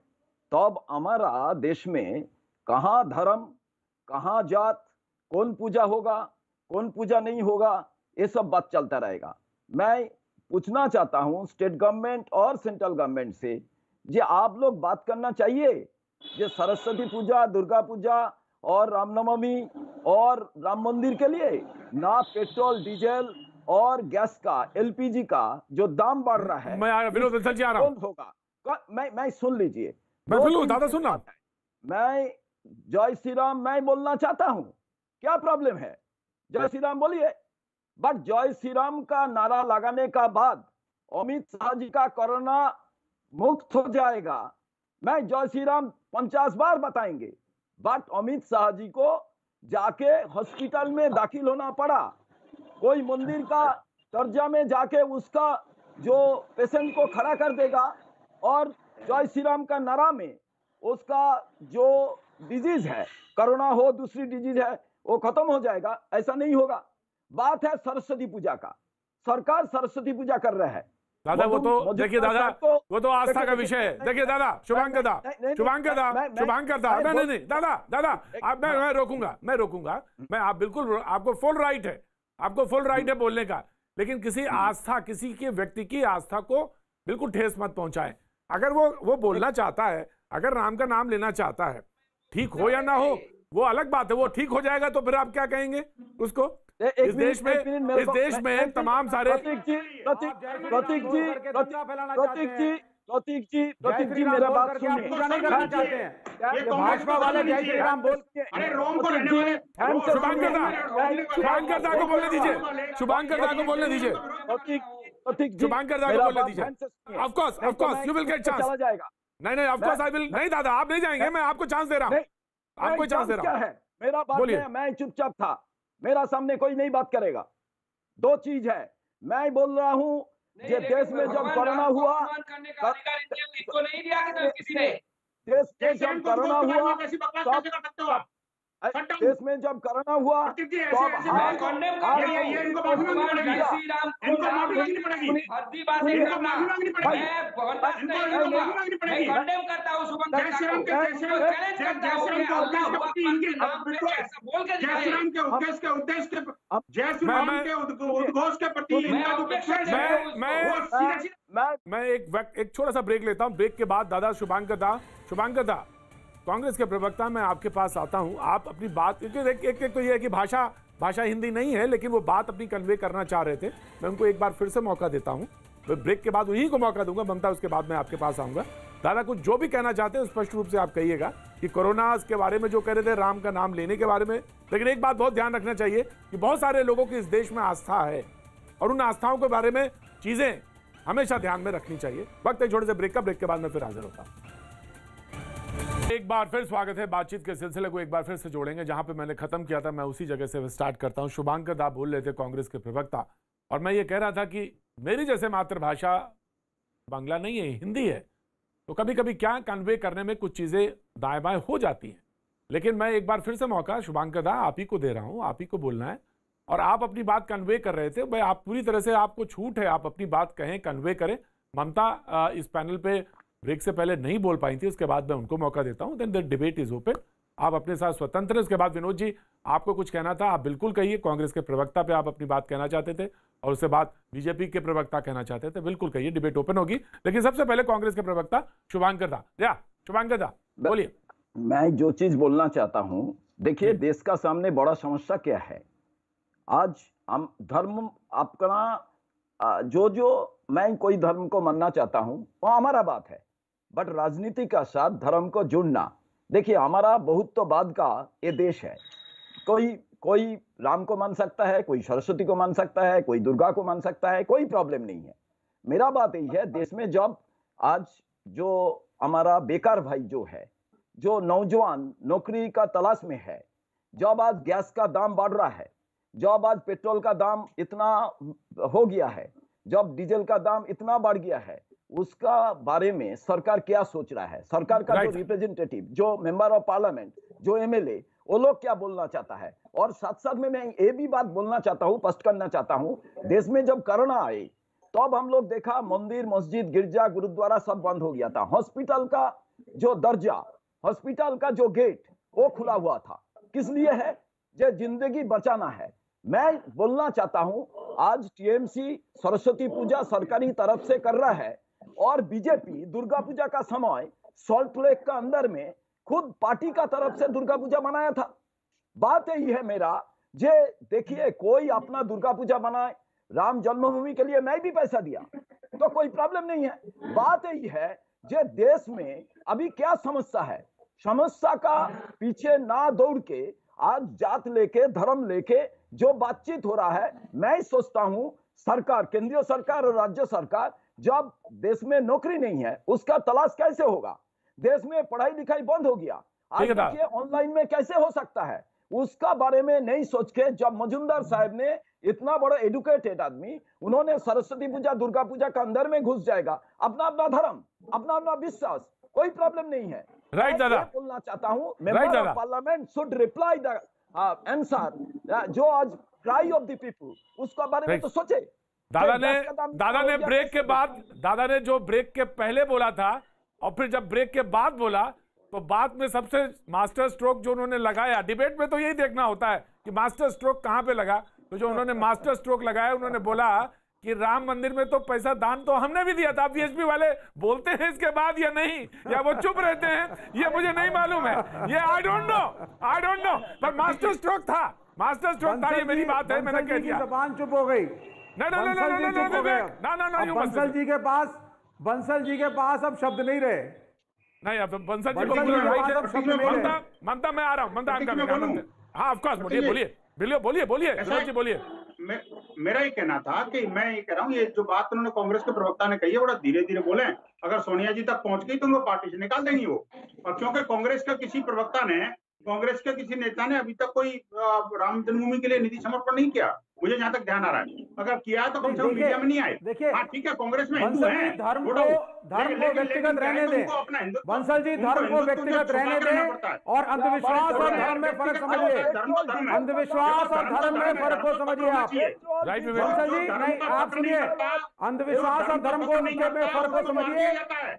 तब हमारा देश में कहाँ धर्म, कहाँ जात, कौन पूजा होगा, कौन पूजा नहीं होगा, ये सब बात चलता रहेगा। मैं पूछना चाहता हूँ स्टेट गवर्नमेंट और सेंट्रल गवर्नमेंट से, जी आप लोग बात करना चाहिए जो सरस्वती पूजा, दुर्गा पूजा और रामनवमी और राम मंदिर के लिए ना पेट्रोल, डीजल और गैस का, LPG का जो दाम बढ़ रहा है, मैं विनोद बंसल जी आ रहा हूं। कौन होगा? मैं सुन लीजिए, दादा सुनना, मैं जय श्री राम मैं बोलना चाहता हूं, क्या प्रॉब्लम है? जय श्री राम बोलिए। बट जय श्री राम का नारा लगाने का बाद अमित शाह जी का कोरोना मुक्त हो जाएगा, मैं जय श्री राम 50 बार बताएंगे, बट अमित शाह जी को जाके हॉस्पिटल में दाखिल होना पड़ा। कोई मंदिर का दर्जा में जाके उसका जो पेशेंट को खड़ा कर देगा और जय श्री राम का नारा में उसका जो डिजीज है, कोरोना हो दूसरी डिजीज है, वो खत्म हो जाएगा, ऐसा नहीं होगा। बात है सरस्वती पूजा का, सरकार सरस्वती पूजा कर रहा है दादा। वो तो देखिए दादा, वो तो आस्था का विषय है। देखिए दादा, शुभांकर दा, नहीं दादा, आप मैं रोकूंगा, मैं आप बिल्कुल, आपको फुल राइट है बोलने का, लेकिन किसी आस्था, किसी के व्यक्ति की आस्था को बिल्कुल ठेस मत पहुंचाएं। अगर वो बोलना चाहता है, अगर राम का नाम लेना चाहता है, ठीक हो या ना हो वो अलग बात है, वो ठीक हो जाएगा तो फिर आप क्या कहेंगे उसको? इस देश में तमाम सारे प्रतीक जी मेरा बात सुनिए। भाजपा वाले जय श्री राम बोल के, शुभांकर दा को बोलने दीजिए, of course you will get chance. नहीं ऑफ कोर्स आई विल, नहीं दादा आप नहीं जाएंगे, मैं आपको चांस दे रहा हूँ, आपको चांस दे रहा हूँ। मेरा बात है, मैं चुपचाप था, मेरा सामने कोई नहीं बात करेगा। दो चीज है, मैं बोल रहा हूँ नहीं, कि देश में जब कोरोना हुआ, करने का अधिकार इसको नहीं दिया किसी ने। देश में जब कोरोना हुआ तब देश में जब कोरोना हुआ मैं एक छोटा सा ब्रेक लेता हूं। ब्रेक के बाद दादा शुभांकर दा कांग्रेस के प्रवक्ता, मैं आपके पास आता हूं। आप अपनी बात, क्योंकि एक तो ये है कि भाषा हिंदी नहीं है, लेकिन वो बात अपनी कन्वे करना चाह रहे थे। मैं उनको एक बार फिर से मौका देता हूं। ब्रेक के बाद उन्हीं को मौका दूंगा। ममता, उसके बाद मैं आपके पास आऊंगा। दादा, कुछ जो भी कहना चाहते हैं स्पष्ट रूप से आप कहिएगा कि कोरोना के बारे में जो कह रहे थे, राम का नाम लेने के बारे में। लेकिन एक बात बहुत ध्यान रखना चाहिए कि बहुत सारे लोगों की इस देश में आस्था है और उन आस्थाओं के बारे में चीजें हमेशा ध्यान में रखनी चाहिए। वक्त एक छोटे से ब्रेक का, ब्रेक के बाद मैं फिर हाजिर होता हूं। एक बार फिर स्वागत है। बातचीत के सिलसिले को एक बार फिर से जोड़ेंगे। जहां पे मैंने खत्म किया था, मैं उसी जगह से स्टार्ट करता हूं। शुभांकर दा बोल रहे थे, कांग्रेस के प्रवक्ता, और मैं ये कह रहा था कि मेरी जैसे मातृभाषा बांग्ला नहीं है, हिंदी है, तो कभी कभी क्या कन्वे करने में कुछ चीजें दाएं बाएं हो जाती हैं। लेकिन मैं एक बार फिर से मौका शुभांकर दा आप ही को दे रहा हूं, आप ही को बोलना है। और आप अपनी बात कन्वे कर रहे थे भाई, आप पूरी तरह से, आपको छूट है, आप अपनी बात कहें, कन्वे करें। ममता इस पैनल पे ब्रेक से पहले नहीं बोल पाई थी, उसके बाद मैं उनको मौका देता हूं। Then the debate is open. आप अपने साथ स्वतंत्र हैं। उसके बाद विनोद जी, आपको कुछ कहना था, आप बिल्कुल कहिए। कांग्रेस के प्रवक्ता पे आप अपनी बात कहना चाहते थे और उसके बाद बीजेपी के प्रवक्ता कहना चाहते थे, बिल्कुल कहिए, डिबेट ओपन होगी। लेकिन सबसे पहले कांग्रेस के प्रवक्ता शुभांकर दा बोलिए। मैं जो चीज बोलना चाहता हूं, देखिए देश का सामने बड़ा समस्या क्या है। आज हम धर्म अपना जो मैं कोई धर्म को मानना चाहता हूं वो हमारा बात है, बट राजनीति का साथ धर्म को जुड़ना, देखिए हमारा बहुत तो बाद का ये देश है। कोई राम को मान सकता है, कोई सरस्वती को मान सकता है, कोई दुर्गा को मान सकता है, कोई प्रॉब्लम नहीं है। मेरा बात यही है, देश में जब आज जो हमारा बेकार भाई जो है, जो नौजवान नौकरी का तलाश में है, जब आज गैस का दाम बढ़ रहा है, जब आज पेट्रोल का दाम इतना हो गया है, जब डीजल का दाम इतना बढ़ गया है, उसका बारे में सरकार क्या सोच रहा है? सरकार का जो रिप्रेजेंटेटिव, जो मेंबर ऑफ पार्लियामेंट, जो एमएलए, वो लोग क्या बोलना चाहता है? और साथ साथ में मैं ये भी बात बोलना चाहता हूँ, स्पष्ट करना चाहता हूँ, देश में जब कोरोना आए तब हम लोग देखा मंदिर, मस्जिद, गिरजा, गुरुद्वारा सब बंद हो गया था। हॉस्पिटल का जो दर्जा, हॉस्पिटल का जो गेट वो खुला हुआ था। किस लिए है? जो जिंदगी बचाना है। मैं बोलना चाहता हूं, आज टीएमसी सरस्वती पूजा सरकारी तरफ से कर रहा है और बीजेपी दुर्गा पूजा का समय सॉल्ट लेक का अंदर में खुद पार्टी का तरफ से दुर्गा पूजा मनाया था। बात यही है मेरा, जे देखिए कोई अपना दुर्गा पूजा मनाए, राम जन्मभूमि के लिए मैं भी पैसा दिया तो कोई प्रॉब्लम नहीं है। बात यही है, जे देश में अभी क्या समस्या है, समस्या का पीछे ना दौड़ के आज जात लेके, धर्म लेके जो बातचीत हो रहा है, मैं सोचता हूं सरकार, केंद्रीय सरकार और राज्य सरकार, जब देश में नौकरी नहीं है उसका तलाश कैसे होगा? देश में पढ़ाई लिखाई बंद हो गया, आज देखिए ऑनलाइन में कैसे हो सकता है, उसका बारे में नहीं सोच के जब मजुमदार साहब ने, इतना बड़ा एडुकेटेड आदमी, उन्होंने सरस्वती पूजा, दुर्गा पूजा का अंदर में घुस जाएगा, अपना अपना धर्म, अपना अपना विश्वास, कोई प्रॉब्लम नहीं है। राइट दादा, बोलना चाहता हूं, member of parliament should reply the answer, जो आज क्राई ऑफ द पीपल, उसका बारे में तो सोचे। दादा ने ब्रेक के बाद, दादा ने जो ब्रेक के पहले बोला था और फिर जब ब्रेक के बाद बोला, तो बाद में सबसे मास्टर स्ट्रोक जो उन्होंने लगाया, डिबेट में तो यही देखना होता है कि मास्टर स्ट्रोक कहां पे लगा। तो जो उन्होंने मास्टर स्ट्रोक लगाया, उन्होंने बोला कि राम मंदिर में तो पैसा दान तो हमने भी दिया था। बीएसपी वाले बोलते हैं इसके बाद या नहीं, या वो चुप रहते हैं, ये मुझे नहीं मालूम है, ये आई डोंट नो, पर मास्टर स्ट्रोक था, मास्टर स्ट्रोक था, ये मेरी बात है, मैंने कह दिया। जबान चुप हो गई। बंसल जी के पास अब शब्द नहीं रहे। नहीं, अब बंसल जी को ममता, मैं आ रहा हूँ, हाँ ऑफ कोर्स, बोलिए। मेरा ये कहना था कि मैं ये कह रहा हूँ, ये जो बात उन्होंने कांग्रेस के प्रवक्ता ने कही है, बड़ा धीरे धीरे बोले। अगर सोनिया जी तक पहुंच गई तो उनको पार्टी से निकाल देंगी वो। और क्योंकि कांग्रेस के किसी प्रवक्ता ने, कांग्रेस के किसी नेता ने अभी तक कोई राम जन्मभूमि के लिए निधि समर्पण नहीं किया, मुझे जहां तक ध्यान आ रहा है। अगर किया है तो कम से कम मीडिया में नहीं आए। देखिए, हाँ ठीक है, कांग्रेस में हिंदू बंसल जी हैं, धर्म नो को डाउट, व्यक्तिगत रहने दें। बंसल जी धर्म को व्यक्तिगत रहने दें और अंधविश्वास और धर्म में फर्क समझिए। अंधविश्वास और धर्म में फर्क को समझिए आप। राइट बंसल जी नहीं, आप सुनिए, अंधविश्वास और धर्म को में फर्क को समझिए।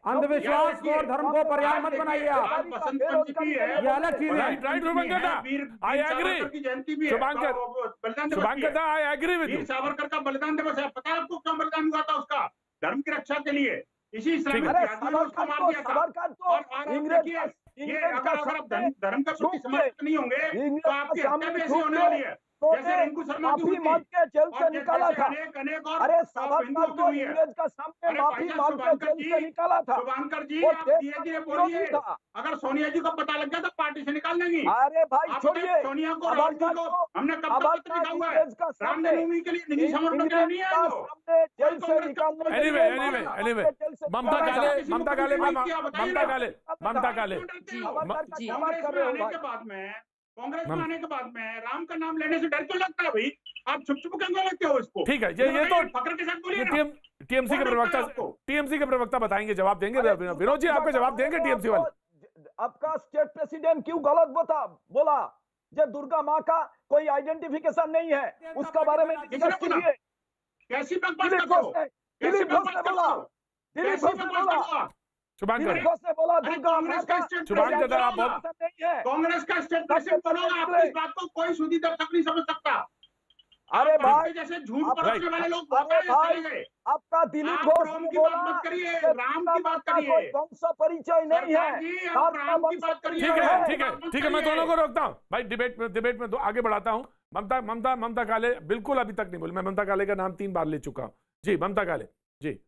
अंधविश्वास को और धर्म को पर्याय मत बनाइए आप, ये अलग चीज है। राइट शुभंकर दा, आई एग्री। की जयंती भी है, बलिदान दिवस भी है। दा, I agree with Veer Savarkar का बलिदान दिवस है, पता है आपको क्यों बलिदान हुआ था उसका? धर्म की रक्षा के लिए। इसी इस्लामिक जिहादियों ने उसको मार दिया था। और आप देखिए, ये अगर आप धर्म का प्रति समर्पित नहीं होंगे तो आपकी हत्या भी ऐसी होने वाली है जैसे रिंकू शर्मा की हुई थी। जेल से निकाला था। अनेक और अरे सावरकर को इंग्रेज का सामने माफी मांग कर जेल से निकाला था। शुभांकर जी, आप धीरे-धीरे बोलिए। अगर सोनिया जी को पता लग गया तो पार्टी से निकाल देंगी। अरे भाई छोड़िए, सोनिया को, राहुल जी को हमने कब तक पत्र लिखा हुआ है? रामजन्मभूमि के लिए निधि समर्पण के लिए नहीं है वो। जेल से निकालने एनीवे ममता काले कांग्रेस में आने के बाद में राम का नाम लेने से डर क्यों लगता है भाई? आप छुप छुप क्यों लेते हो इसको? ठीक है, ये तो फक्र के साथ बोलिए। टीएमसी के प्रवक्ता बताएंगे, जवाब देंगे। विनोद जी आपको जवाब देंगे टीएमसी वाले। आपका स्टेट प्रेसिडेंट क्यों गलत बोला? जब दुर्गा माँ का कोई आइडेंटिफिकेशन नहीं है उसका बारे में डिस्कस कीजिए। कैसी बकवास करते हो? दिलीप घोष ने बोला शुभांकर ने बोला दुर्गा माँ का कांग्रेस का स्टेट प्रेसिडेंट बोला, आपकी इस बात को कोई सुधी तक नहीं समझ सकता। अरे भाई जैसे झूठ पकड़ने वाले लोग आपका दिलीप घोष की बात मत करिए, राम की बात करिए। वंश परिचय नहीं है, आप राम की बात करिए। ठीक है, मैं दोनों को रोकता हूँ भाई। डिबेट में आगे बढ़ाता हूँ। ममता काले बिल्कुल अभी तक नहीं बोली। मैं ममता काले का नाम 3 बार ले चुका हूँ। जी ममता काले जी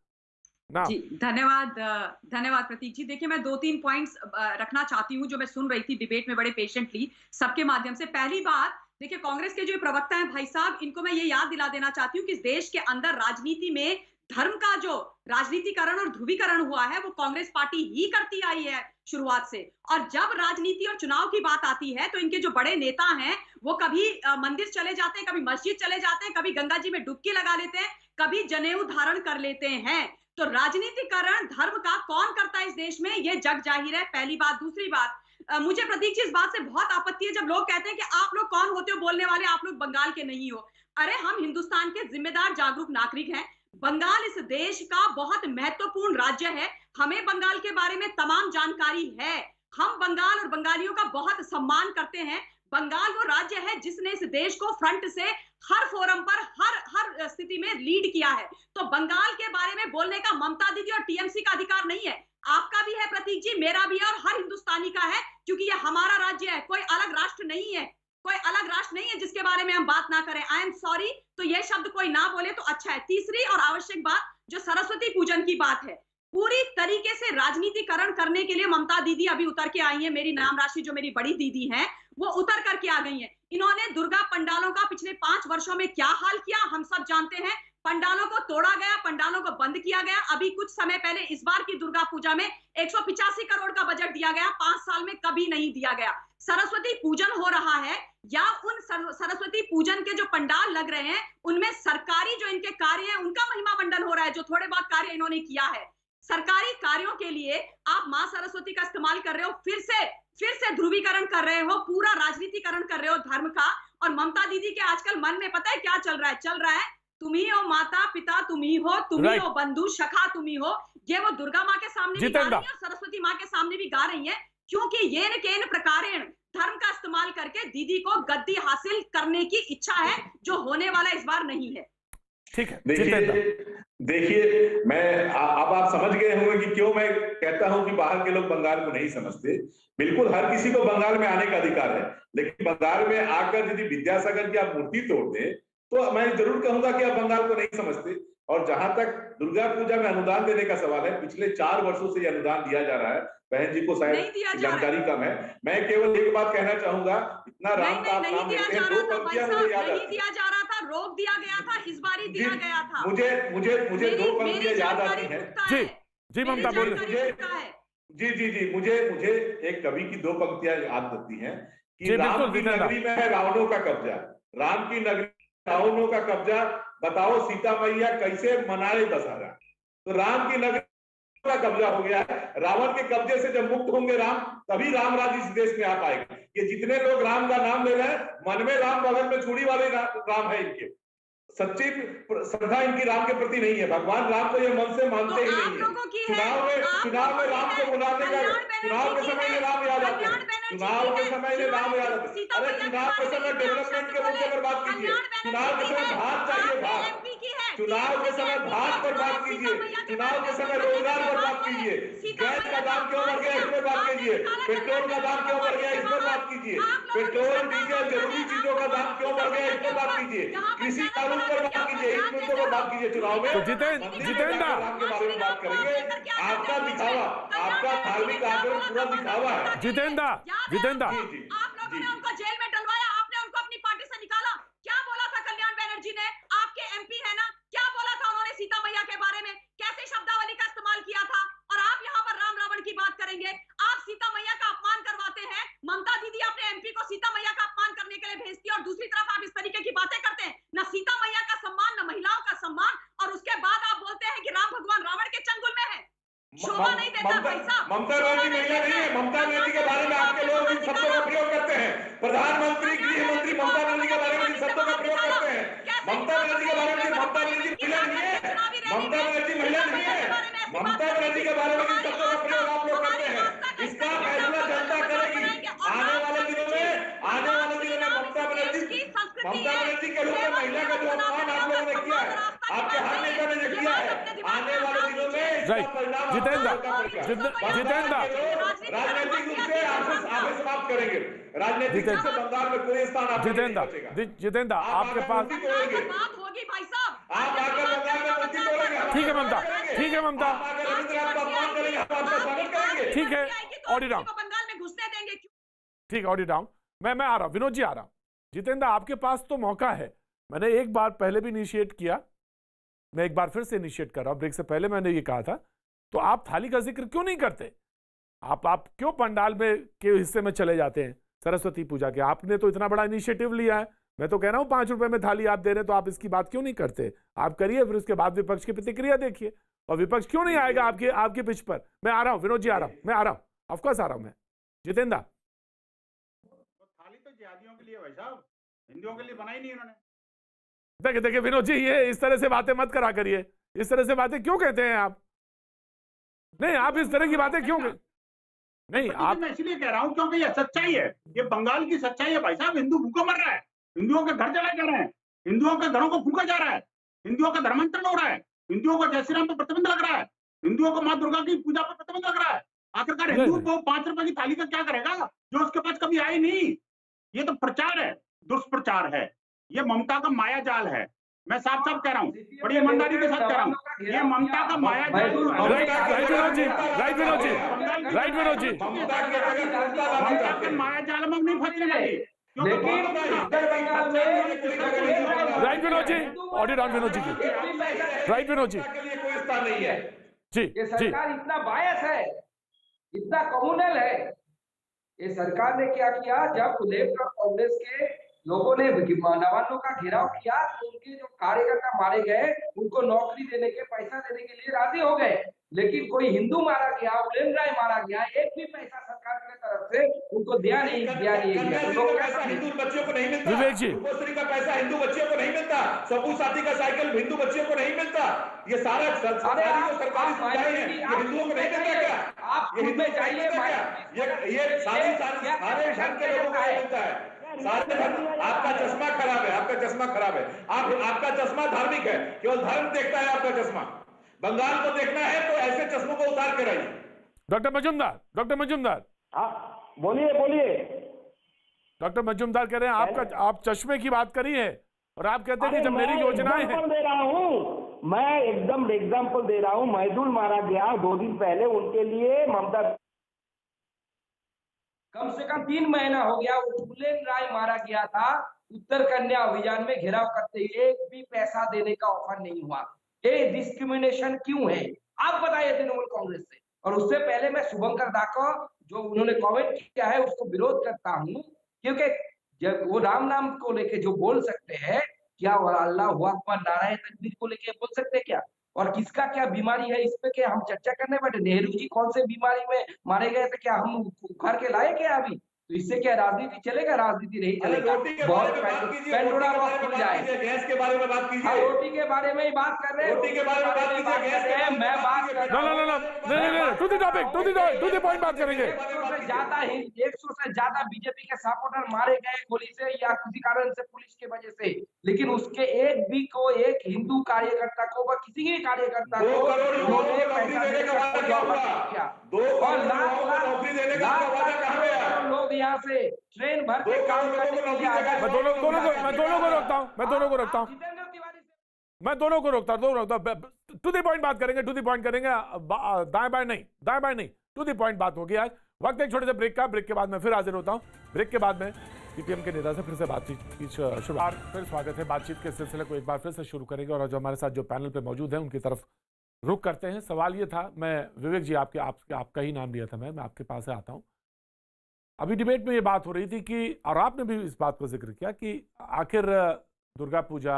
जी, धन्यवाद प्रतीक जी। देखिए, मैं 2-3 पॉइंट्स रखना चाहती हूँ जो मैं सुन रही थी डिबेट में बड़े पेशेंटली सबके माध्यम से। पहली बात, देखिए कांग्रेस के जो प्रवक्ता हैं भाई साहब, इनको मैं ये याद दिला देना चाहती हूँ कि इस देश के अंदर राजनीति में धर्म का जो राजनीतिकरण और ध्रुवीकरण हुआ है वो कांग्रेस पार्टी ही करती आई है शुरुआत से। और जब राजनीति और चुनाव की बात आती है तो इनके जो बड़े नेता हैं वो कभी मंदिर चले जाते हैं, कभी मस्जिद चले जाते हैं, कभी गंगा जी में डुबकी लगा लेते हैं, कभी जनेऊ धारण कर लेते हैं। तो राजनीतिकरण धर्म का कौन करता है इस देश में, ये जग जाहिर है। पहली बात। दूसरी बात, मुझे प्रतीक जी इस बात से बहुत आपत्ति है जब लोग कहते हैं कि आप लोग कौन होते हो बोलने वाले, आप लोग बंगाल के नहीं हो। अरे हम हिंदुस्तान के जिम्मेदार जागरूक नागरिक हैं। बंगाल इस देश का बहुत महत्वपूर्ण राज्य है, हमें बंगाल के बारे में तमाम जानकारी है। हम बंगाल और बंगालियों का बहुत सम्मान करते हैं। बंगाल वो राज्य है जिसने इस देश को फ्रंट से हर फोरम पर हर स्थिति में लीड किया है। तो बंगाल के बारे में बोलने का ममता दीदी और टीएमसी का अधिकार नहीं है। आपका भी है प्रतीक जी, मेरा भी है और हर हिंदुस्तानी का है, क्योंकि ये हमारा राज्य है, कोई अलग राष्ट्र नहीं है। कोई अलग राष्ट्र नहीं है जिसके बारे में हम बात ना करें। आई एम सॉरी, तो ये शब्द कोई ना बोले तो अच्छा है। तीसरी और आवश्यक बात, जो सरस्वती पूजन की बात है, पूरी तरीके से राजनीतिकरण करने के लिए ममता दीदी अभी उतर के आई है। मेरी नाम राशि जो मेरी बड़ी दीदी हैं वो उतर करके आ गई हैं। इन्होंने दुर्गा पंडालों का पिछले 5 वर्षों में क्या हाल किया हम सब जानते हैं। पंडालों को तोड़ा गया, पंडालों को बंद किया गया। अभी कुछ समय पहले इस बार की दुर्गा पूजा में 185 करोड़ का बजट दिया गया, 5 साल में कभी नहीं दिया गया। सरस्वती पूजन हो रहा है या उन सरस्वती पूजन के जो पंडाल लग रहे हैं उनमें सरकारी जो इनके कार्य हैं उनका महिमा मंडन हो रहा है। जो थोड़े बहुत कार्य इन्होंने किया है, सरकारी कार्यों के लिए आप मां सरस्वती का इस्तेमाल कर रहे हो, फिर से ध्रुवीकरण कर रहे हो, पूरा राजनीतिकरण कर रहे हो धर्म का। और ममता दीदी के आजकल मन में पता है क्या चल रहा है, तुम ही हो माता पिता, तुम ही हो, तुम ही हो बंधु सखा, तुम ही हो। ये वो दुर्गा माँ के सामने भी गा रही है और सरस्वती माँ के सामने भी गा रही है, क्योंकि ये न केन प्रकारेण धर्म का इस्तेमाल करके दीदी को गद्दी हासिल करने की इच्छा है, जो होने वाला इस बार नहीं है। ठीक है, देखिए मैं अब आप समझ गए होंगे कि क्यों मैं कहता हूं कि बाहर के लोग बंगाल को नहीं समझते। बिल्कुल हर किसी को बंगाल में आने का अधिकार है, लेकिन बंगाल में आकर यदि विद्यासागर की आप मूर्ति तोड़ दें तो मैं जरूर कहूंगा कि आप बंगाल को नहीं समझते। और जहां तक दुर्गा पूजा में अनुदान देने का सवाल है, पिछले 4 वर्षों से यह अनुदान दिया जा रहा है। बहन जी को शायद जानकारी कम है, मैं केवल एक बात कहना चाहूंगा, इतना राम का आप नाम लेते हैं, 2 पंक्तियां मुझे याद आती हैं। दिया जा रहा था, रोक दिया गया था, इस बार ही दिया गया था। मुझे 2 पंक्तियां याद आती हैं। जी ममता बोलिए। जी मुझे एक कवि की 2 पंक्तियां याद आती हैं कि राम की नगरी में है रावणों का कब्जा, राम की नगरी रावणों का कब्जा, बताओ सीता मैया कैसे मनाए दशहरा। तो राम की नगरी का कब्जा हो गया है। रावण के कब्जे से जब मुक्त होंगे राम, तभी राम राज्य इस देश में आ पाएगा। ये जितने लोग राम का नाम ले रहे हैं, मन में राम, बगल में चूड़ी वाले राम है इनके। सच्ची श्रद्धा इनकी राम के प्रति नहीं है। भगवान राम को ये मन से मानते ही नहीं है। चुनाव में राम को बुलाने का, चुनाव के समय में राम याद आते हैं, चुनाव के समय में राम याद आते हैं। अरे चुनाव के समय डेवलपमेंट के मुद्दे पर बात कीजिए, चुनाव के समय भात चाहिए, भात, चुनाव के समय भात पर बात कीजिए, चुनाव के समय रोजगार पर बात कीजिए, गैस का दाम क्यों बढ़ गया इस पर बात कीजिए, पेट्रोल का दाम क्यों बढ़ गया इस पर बात कीजिए, पेट्रोल डीजल जरूरी चीजों का दाम क्यों बढ़ गया इस पर बात कीजिए, कृषि कानून पर बात कीजिए, इन मुद्दों पर बात कीजिए। चुनाव में तो जितेंद्र राम के बारे में बात करेंगे। आपका दिखावा, आपका धार्मिक आचरण पूरा दिखावा है। जितेंद्र आप लोगों ने उनको जेल में डलवाया, आपने उनको अपनी पार्टी से निकाला। क्या बोला था कल्याण बनर्जी ने, आपके एमपी है ना, क्या बोला था उन्होंने सीता मैया के बारे में, कैसे शब्दावली का इस्तेमाल किया था? और आप यहाँ पर राम रावण की बात करेंगे। आप सीता मैया का अपमान करवाते हैं। ममता दीदी अपने एमपी को सीता मैया का अपमान करने के लिए भेजती है और दूसरी तरफ आप इस तरीके की बातें करते हैं। न सीता मैया का सम्मान, न महिलाओं का सम्मान, और उसके बाद आप बोलते हैं कि राम भगवान रावण के चंगुल में है। शोभा नहीं देता भाई साहब। ममता बनर्जी महिला नहीं है। ममता बनर्जी के बारे में आपके लोग इन शब्दों का प्रयोग करते हैं। प्रधानमंत्री, गृह मंत्री ममता बनर्जी के बारे में इन शब्दों का प्रयोग करते हैं। ममता बनर्जी के बारे में, ममता बनर्जी महिला नहीं है, ममता बनर्जी महिला नहीं है, ममता बनर्जी के बारे में इन शब्दों का प्रयोग आप लोग करते हैं। इसका फैसला जनता करेगी आने वाले दिनों में। आने वाले दिनों में ममता बनर्जी के रूप में महिला का जो अपमान आप लोगों ने किया है, आपके हर नेता ने जो किया है, आने वाले दिनों में जितेंद्र राजनीतिक रूप से आप समाप्त करेंगे। राजनीतिक रूप से बंगाल में कोई स्थान आपको नहीं बचेगा। जितेंद्र आपके पास बात होगी भाई साहब। आप आकर बंगाल में मूर्ति तोड़ेंगे। ठीक है ममता, ठीक है ममता, रविंद्र का अपमान करेंगे, हम आपका स्वागत करेंगे। ठीक है, ऑडियो डाउन, बंगाल में घुसने देंगे? ठीक है, ऑडियो डाउन। मैं आ रहा हूँ, विनोद जी आ रहा हूँ। जितेंद्र आपके पास तो मौका है, मैंने एक बार पहले भी इनिशिएट किया, मैं एक बार फिर से इनिशिएट कर रहा हूँ। ब्रेक से पहले मैंने ये कहा था, तो आप थाली का जिक्र क्यों नहीं करते? आप क्यों पंडाल में के हिस्से में चले जाते हैं सरस्वती पूजा के? आपने तो इतना बड़ा इनिशिएटिव लिया है, मैं तो कह रहा हूँ 5 रुपए में थाली आप दे रहे हैं, तो आप इसकी बात क्यों नहीं करते? आप करिए, फिर उसके बाद विपक्ष की प्रतिक्रिया देखिए। और विपक्ष क्यों नहीं आएगा आपके पिच पर? मैं आ रहा हूँ, विनोद जी आ रहा हूँ, मैं आ रहा हूँ, ऑफकोर्स आ रहा हूँ मैं। जितेंद्र थाली तो जिहादियों के लिए भाई साहब, हिंदुओं के लिए बनाई नहीं उन्होंने। देखिए विनोद जी, ये इस तरह से बातें मत करा करिए। इस तरह से बातें क्यों कहते हैं आप? नहीं, आप इस तरह की बातें क्यों नहीं? आप, मैं इसलिए कह रहा हूँ क्योंकि ये सच्चाई है, ये बंगाल की सच्चाई है भाई साहब। हिंदू भूखा मर रहा है, हिंदुओं के घर जलाए जा रहे हैं, हिंदुओं के घरों को फूका जा रहा है, हिंदुओं का धर्मांतरण हो रहा है, हिंदुओं को जय श्री राम पर प्रतिबंध लग रहा है, हिंदुओं को माँ दुर्गा की पूजा पर प्रतिबंध लग रहा है। आखिरकार हिंदू को 5 रुपए की थाली का क्या करेगा जो उसके पास कभी आई नहीं? ये तो प्रचार है, दुष्प्रचार है, ये ममता का माया जाल है। मैं साफ साफ कह रहा हूँ, बड़ी ईमानदारी के साथ कह रहा हूँ, ये ममता का माया जाल है। Right Vinod ji, right Vinod ji, right Vinod ji, ममता के माया जाल में नहीं फंसने वाली। Right Vinod ji, audio down Vinod ji की, राइट विनोद जी, कोई स्थान नहीं है जी ये जी। सरकार इतना बायस है, इतना कम्युनल है। ये सरकार ने क्या किया, जब लेफ्ट और कांग्रेस के लोगों ने नवान्नों का घेराव किया तो उनके जो कार्यकर्ता मारे गए, उनको नौकरी देने के, पैसा देने के लिए राजी हो गए। लेकिन कोई हिंदू मारा गया, उलेन राय मारा गया, एक भी पैसा सरकार की तरफ से उनको दिया नहीं गया। हिंदू बच्चियों को नहीं मिलता, विवेक जी, रूपश्री का पैसा हिंदू बच्चियों को नहीं मिलता, सबू साथी का साइकिल हिंदू बच्चियों को नहीं मिलता। ये सारा सरकारी सुविधाएं हैं, ये हिंदुओं को नहीं मिलता क्या? आप में जाइए, ये सारे धर्म के लोगों को मिलता है। सारे धर्म, आपका चश्मा खराब है, आपका चश्मा खराब है। आपका चश्मा धार्मिक है, केवल धर्म देखता है आपका चश्मा। बंगाल को देखना है तो ऐसे चश्मों को उतार कर आइए। डॉक्टर मजूमदार, हाँ बोलिए बोलिए। डॉक्टर मजूमदार कह रहे हैं आप चश्मे की बात करी है और आप कहते हैं कि जब मेरी योजनाएं हैं। दे रहा हूँ मैं, एकदम एग्जाम्पल दे रहा हूँ। महदूल मारा गया 2 दिन पहले, उनके लिए ममता कम से कम 3 महीना हो गया उलेन राय मारा गया था। उत्तर कन्या अभियान में घेराव करते हुए एक भी पैसा देने का ऑफर नहीं हुआ। ये डिस्क्रिमिनेशन क्यों है, आप बताइए तृणमूल कांग्रेस से। और उससे पहले मैं शुभंकर दा को, जो उन्होंने कमेंट किया है, उसको विरोध करता हूं, क्योंकि जब वो राम नाम को लेके जो बोल सकते हैं, क्या अल्लाह अकबर नाराए तकबीर को लेके बोल सकते क्या? और किसका क्या बीमारी है इस पे क्या हम चर्चा करने बैठे? नेहरू जी कौन से बीमारी में मारे गए थे, क्या हम उखाड़ के लाए क्या अभी? तो इससे क्या राजनीति चलेगा? राजनीति नहीं चलेगा। बहुत पेंडोरा बॉक्स खुल जाएगा। गैस के बारे में बात कीजिए। रोटी के बारे में ही बात कर रहे हैं। रोटी के बारे में बात कीजिए, गैस के मैं बात कर रहा हूं। To the topic, to the point बात करेंगे। 100 से ज्यादा बीजेपी के सपोर्टर मारे गए गोली से या किसी कारण से, पुलिस की वजह से, लेकिन उसके एक भी को, एक हिंदू कार्यकर्ता को व किसी भी कार्यकर्ता को 2 करोड़ युवाओं को नौकरी देने का वादा क्या हुआ? 2 करोड़ युवाओं को नौकरी देने का वादा कहाँ गया? लोग यहाँ से ट्रेन भर के काम करने के लिए आ गए। मैं दोनों को रोकता हूँ टू द पॉइंट बात करेंगे, दाएं बाएं नहीं, टू द पॉइंट बात होगी आज। वक्त एक छोटे से ब्रेक का, ब्रेक के बाद मैं फिर हाजिर होता हूँ। ब्रेक के बाद में सीपीएम के नेता से फिर से बातचीत की शुरुआत। फिर स्वागत है। बातचीत के सिलसिले को एक बार फिर से शुरू करेंगे और जो हमारे साथ जो पैनल पे मौजूद है उनकी तरफ रुख करते हैं। सवाल ये था, मैं विवेक जी आपका ही नाम लिया था, मैं आपके पास से आता हूँ। अभी डिबेट में ये बात हो रही थी कि, और आपने भी इस बात को जिक्र किया कि आखिर दुर्गा पूजा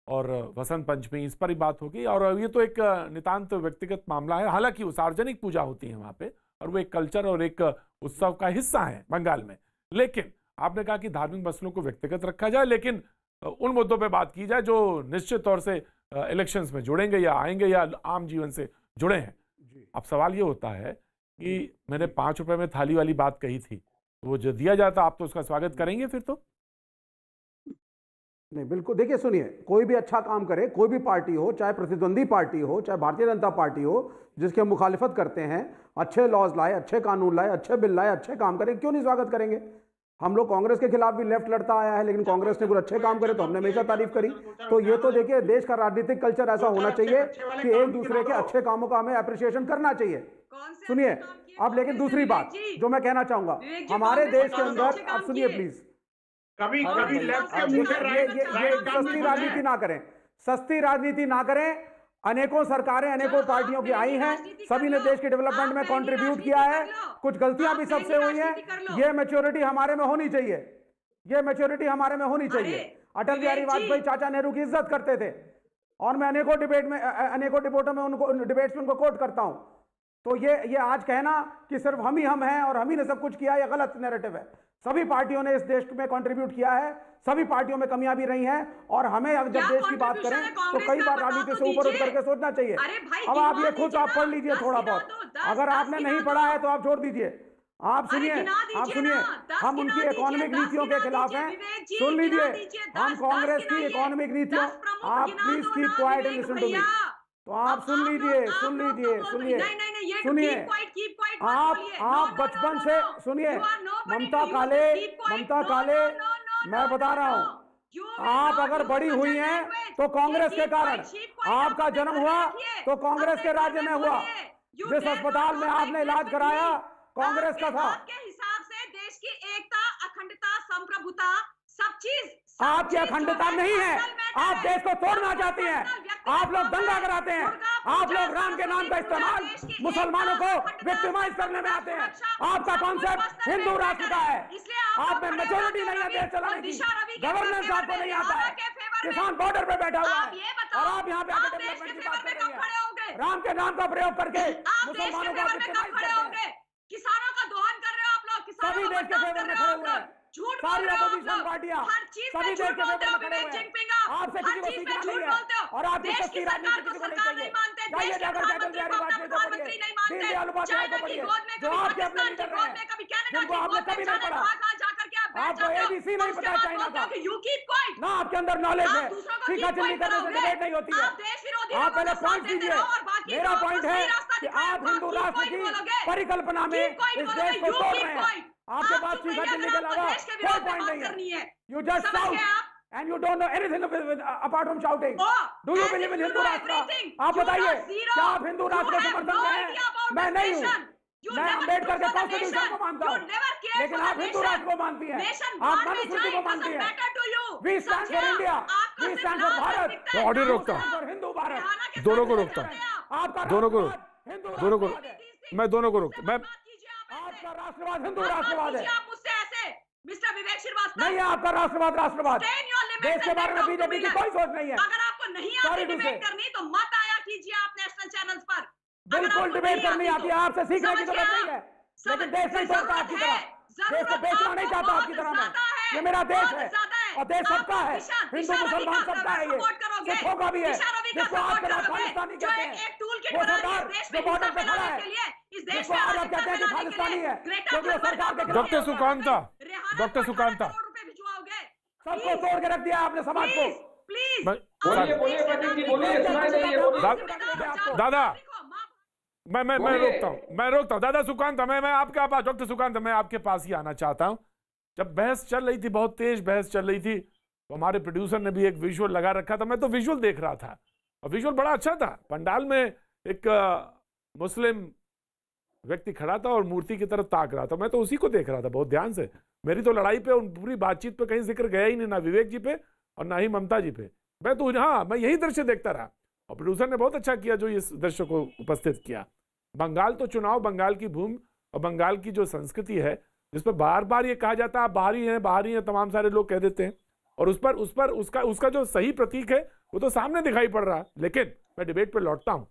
और वसंत पंचमी इस पर ही बात होगी, और ये तो एक नितांत व्यक्तिगत मामला है। हालांकि वो सार्वजनिक पूजा होती है वहाँ पे, और वो एक कल्चर और एक उत्सव का हिस्सा है बंगाल में। लेकिन आपने कहा कि धार्मिक मसलों को व्यक्तिगत रखा जाए, लेकिन उन मुद्दों पे बात की जाए जो निश्चित तौर से इलेक्शंस में जुड़ेंगे या आएंगे या आम जीवन से जुड़े हैं। अब सवाल ये होता है कि मैंने 5 रुपए में थाली वाली बात कही थी, तो वो जो दिया जाता आप तो उसका स्वागत करेंगे फिर? तो नहीं, बिल्कुल। देखिए सुनिए, कोई भी अच्छा काम करे, कोई भी पार्टी हो, चाहे प्रतिद्वंदी पार्टी हो, चाहे भारतीय जनता पार्टी हो, जिसकी हम मुखालिफत करते हैं, अच्छे लॉज लाए, अच्छे कानून लाए, अच्छे बिल लाए, अच्छे काम करें, क्यों नहीं स्वागत करेंगे? हम लोग कांग्रेस के खिलाफ भी लेफ्ट लड़ता आया है, लेकिन कांग्रेस ने कुछ अच्छे काम करे तो हमने हमेशा तारीफ करी। तो ये तो देखिए, देश का राजनीतिक कल्चर ऐसा होना चाहिए कि एक दूसरे के अच्छे कामों का हमें अप्रिसिएशन करना चाहिए। सुनिए अब, लेकिन दूसरी बात जो मैं कहना चाहूंगा, हमारे देश के अंदर, अब सुनिए प्लीज, कभी लेफ्ट के मुंह से राइट सस्ती राजनीति ना करें, सस्ती राजनीति ना करें। अनेकों सरकारें, अनेकों पार्टियों की आई हैं, सभी ने देश के डेवलपमेंट में कंट्रीब्यूट किया है, कुछ गलतियां भी सबसे हुई हैं। ये मैच्योरिटी हमारे में होनी चाहिए, ये मैच्योरिटी हमारे में होनी चाहिए। अटल बिहारी वाजपेयी चाचा नेहरू की इज्जत करते थे, और मैं अनेकों डिबेटों में उनको, डिबेट्स में उनको कोट करता हूं। तो ये आज कहना कि सिर्फ हम हैं और हम ही ने सब कुछ किया, ये गलत नैरेटिव है। सभी पार्टियों ने इस देश में कंट्रीब्यूट किया है, सभी पार्टियों में कमियां भी रही हैं, और हमें जब देश की बात करें तो कई बार राजनीति से ऊपर उठ करके सोचना चाहिए। अब आप ये खुद आप पढ़ लीजिए थोड़ा बहुत, अगर आपने नहीं पढ़ा है तो आप छोड़ दीजिए। आप सुनिए, हम उनकी इकोनॉमिक नीतियों के खिलाफ हैं। सुन लीजिए, हम कांग्रेस की इकोनॉमिक नीतियों, आप please keep quiet and listen to me. तो आप सुन लीजिए, सुनिए, आप बचपन से सुनिए, ममता काले, मैं बता रहा हूं, आप अगर बड़ी हुई हैं तो कांग्रेस के कारण, आपका जन्म हुआ तो कांग्रेस के राज्य में हुआ, जिस अस्पताल में आपने इलाज कराया कांग्रेस का था। के हिसाब से देश की एकता, अखंडता, संप्रभुता, सब चीज आपकी अखंडता नहीं है, आप देश को तोड़ना चाहते हैं, आप लोग दंगा कराते हैं, आप लोग राम के नाम का इस्तेमाल मुसलमानों को विक्टिमाइज करने में आते हैं। आपका कॉन्सेप्ट हिंदू राष्ट्र का है, आप में मेजोरिटी नहीं है देश चलाने की, गवर्नेंस आपको नहीं आता है, किसान बॉर्डर पे बैठा हुआ है और आप यहाँ पे आकर डेवलपमेंट की बात कर रही हैं। राम के नाम का प्रयोग करके मुसलमानों को विक्टिमाइज करते हैं। किसानों का दोहन कर रहे हो आप लोग, सभी देश के फेवर में खड़े हुए हैं, सारी अपोजिशन पार्टियां सभी देश के फेवर में खड़े हुए हैं। आपसे किसी को सीखना नहीं है, और आप देश की राजनीति किसी को नहीं चाहिए। जाइए जाकर अटल बिहारी वाजपेयी को पढ़िए, दीनदयाल उपाध्याय को पढ़िए, जो आपके अपने लीडर रहे हैं, जिनको आपने कभी नहीं पढ़ा। आपको ABC नहीं पता चाइना का, ना आपके अंदर नॉलेज है, सीखा चिल्ली करने से डिबेट नहीं होती है। आप पहले पॉइंट कीजिए। मेरा पॉइंट है कि आप हिंदू राष्ट्र की परिकल्पना में इस देश को तोड़ रहे हैं। आपके पास सीखा चिल्ली के अलावा कोई पॉइंट नहीं है। You just shout and you don't know anything apart from shouting. Do you believe in Hindu राष्ट्र? आप बताइए, क्या आप हिंदू राष्ट्र के समर्थन में हैं? मैं नहीं हूँ, मैं अम्बेडकर के कॉन्स्टिट्यूशन को मानता हूँ, लेकिन आप हिंदू राष्ट्र को मानती हैं, आप मनुस्मृति को मानती हैं। We stand for India, we stand for Bharat. Audio रोकता हूँ, हिंदू भारत, दोनों को रोकता हूँ, दोनों को मैं दोनों को रोकता, मैं आपका राष्ट्रवाद हिंदू राष्ट्रवाद है। आप मुझसे ऐसे मिस्टर विवेक श्रीवास्तव नहीं है, आपका राष्ट्रवाद देश के बारे में बीजेपी की कोई सोच नहीं है। अगर आपको नहीं आती डिबेट करनी तो मत आया कीजिए आप नेशनल चैनल्स पर। बिल्कुल डिबेट करनी आती है, आपसे सीखने की जरूरत नहीं है, लेकिन देश नहीं छोड़ता आपकी तरह, देश को बेचना नहीं चाहता आपकी तरह मैं। ये मेरा देश है और देश सबका है, हिंदू मुसलमान सबका है, ये सिखों का भी है, जिसको आजकल आप खालिस्तानी कहते हैं। वो सरकार जो बॉर्डर पे खड़ा है, जिसको आज आप कहते हैं कि खालिस्तानी है, क्योंकि वो सरकार के खिलाफ। डॉक्टर सुकांता, डॉक्टर सुकांता, सबको तोड़ के रख दिया आपने समाज को। दादा मैं रोकता हूँ दादा सुकांत, मैं आपके पास, डॉक्टर सुकांत, मैं आपके पास ही आना चाहता हूँ। जब बहस चल रही थी, बहुत तेज बहस चल रही थी, तो हमारे प्रोड्यूसर ने भी एक विजुअल लगा रखा था, मैं तो विजुअल देख रहा था और विजुअल बड़ा अच्छा था। पंडाल में एक मुस्लिम व्यक्ति खड़ा था और मूर्ति की तरफ ताक रहा था, मैं तो उसी को देख रहा था बहुत ध्यान से। मेरी तो लड़ाई पे, उन पूरी बातचीत पे कहीं जिक्र गया ही नहीं, ना विवेक जी पे और ना ही ममता जी पे। मैं यही दृश्य देखता रहा और प्रोड्यूसर ने बहुत अच्छा किया जो इस दृश्य को उपस्थित किया। बंगाल तो चुनाव, बंगाल की भूमि और बंगाल की जो संस्कृति है, जिस पर बार बार ये कहा जाता है आप बाहरी हैं, तमाम सारे लोग कह देते हैं, और उस पर उसका जो सही प्रतीक है वो तो सामने दिखाई पड़ रहा है। लेकिन मैं डिबेट पे लौटता हूं।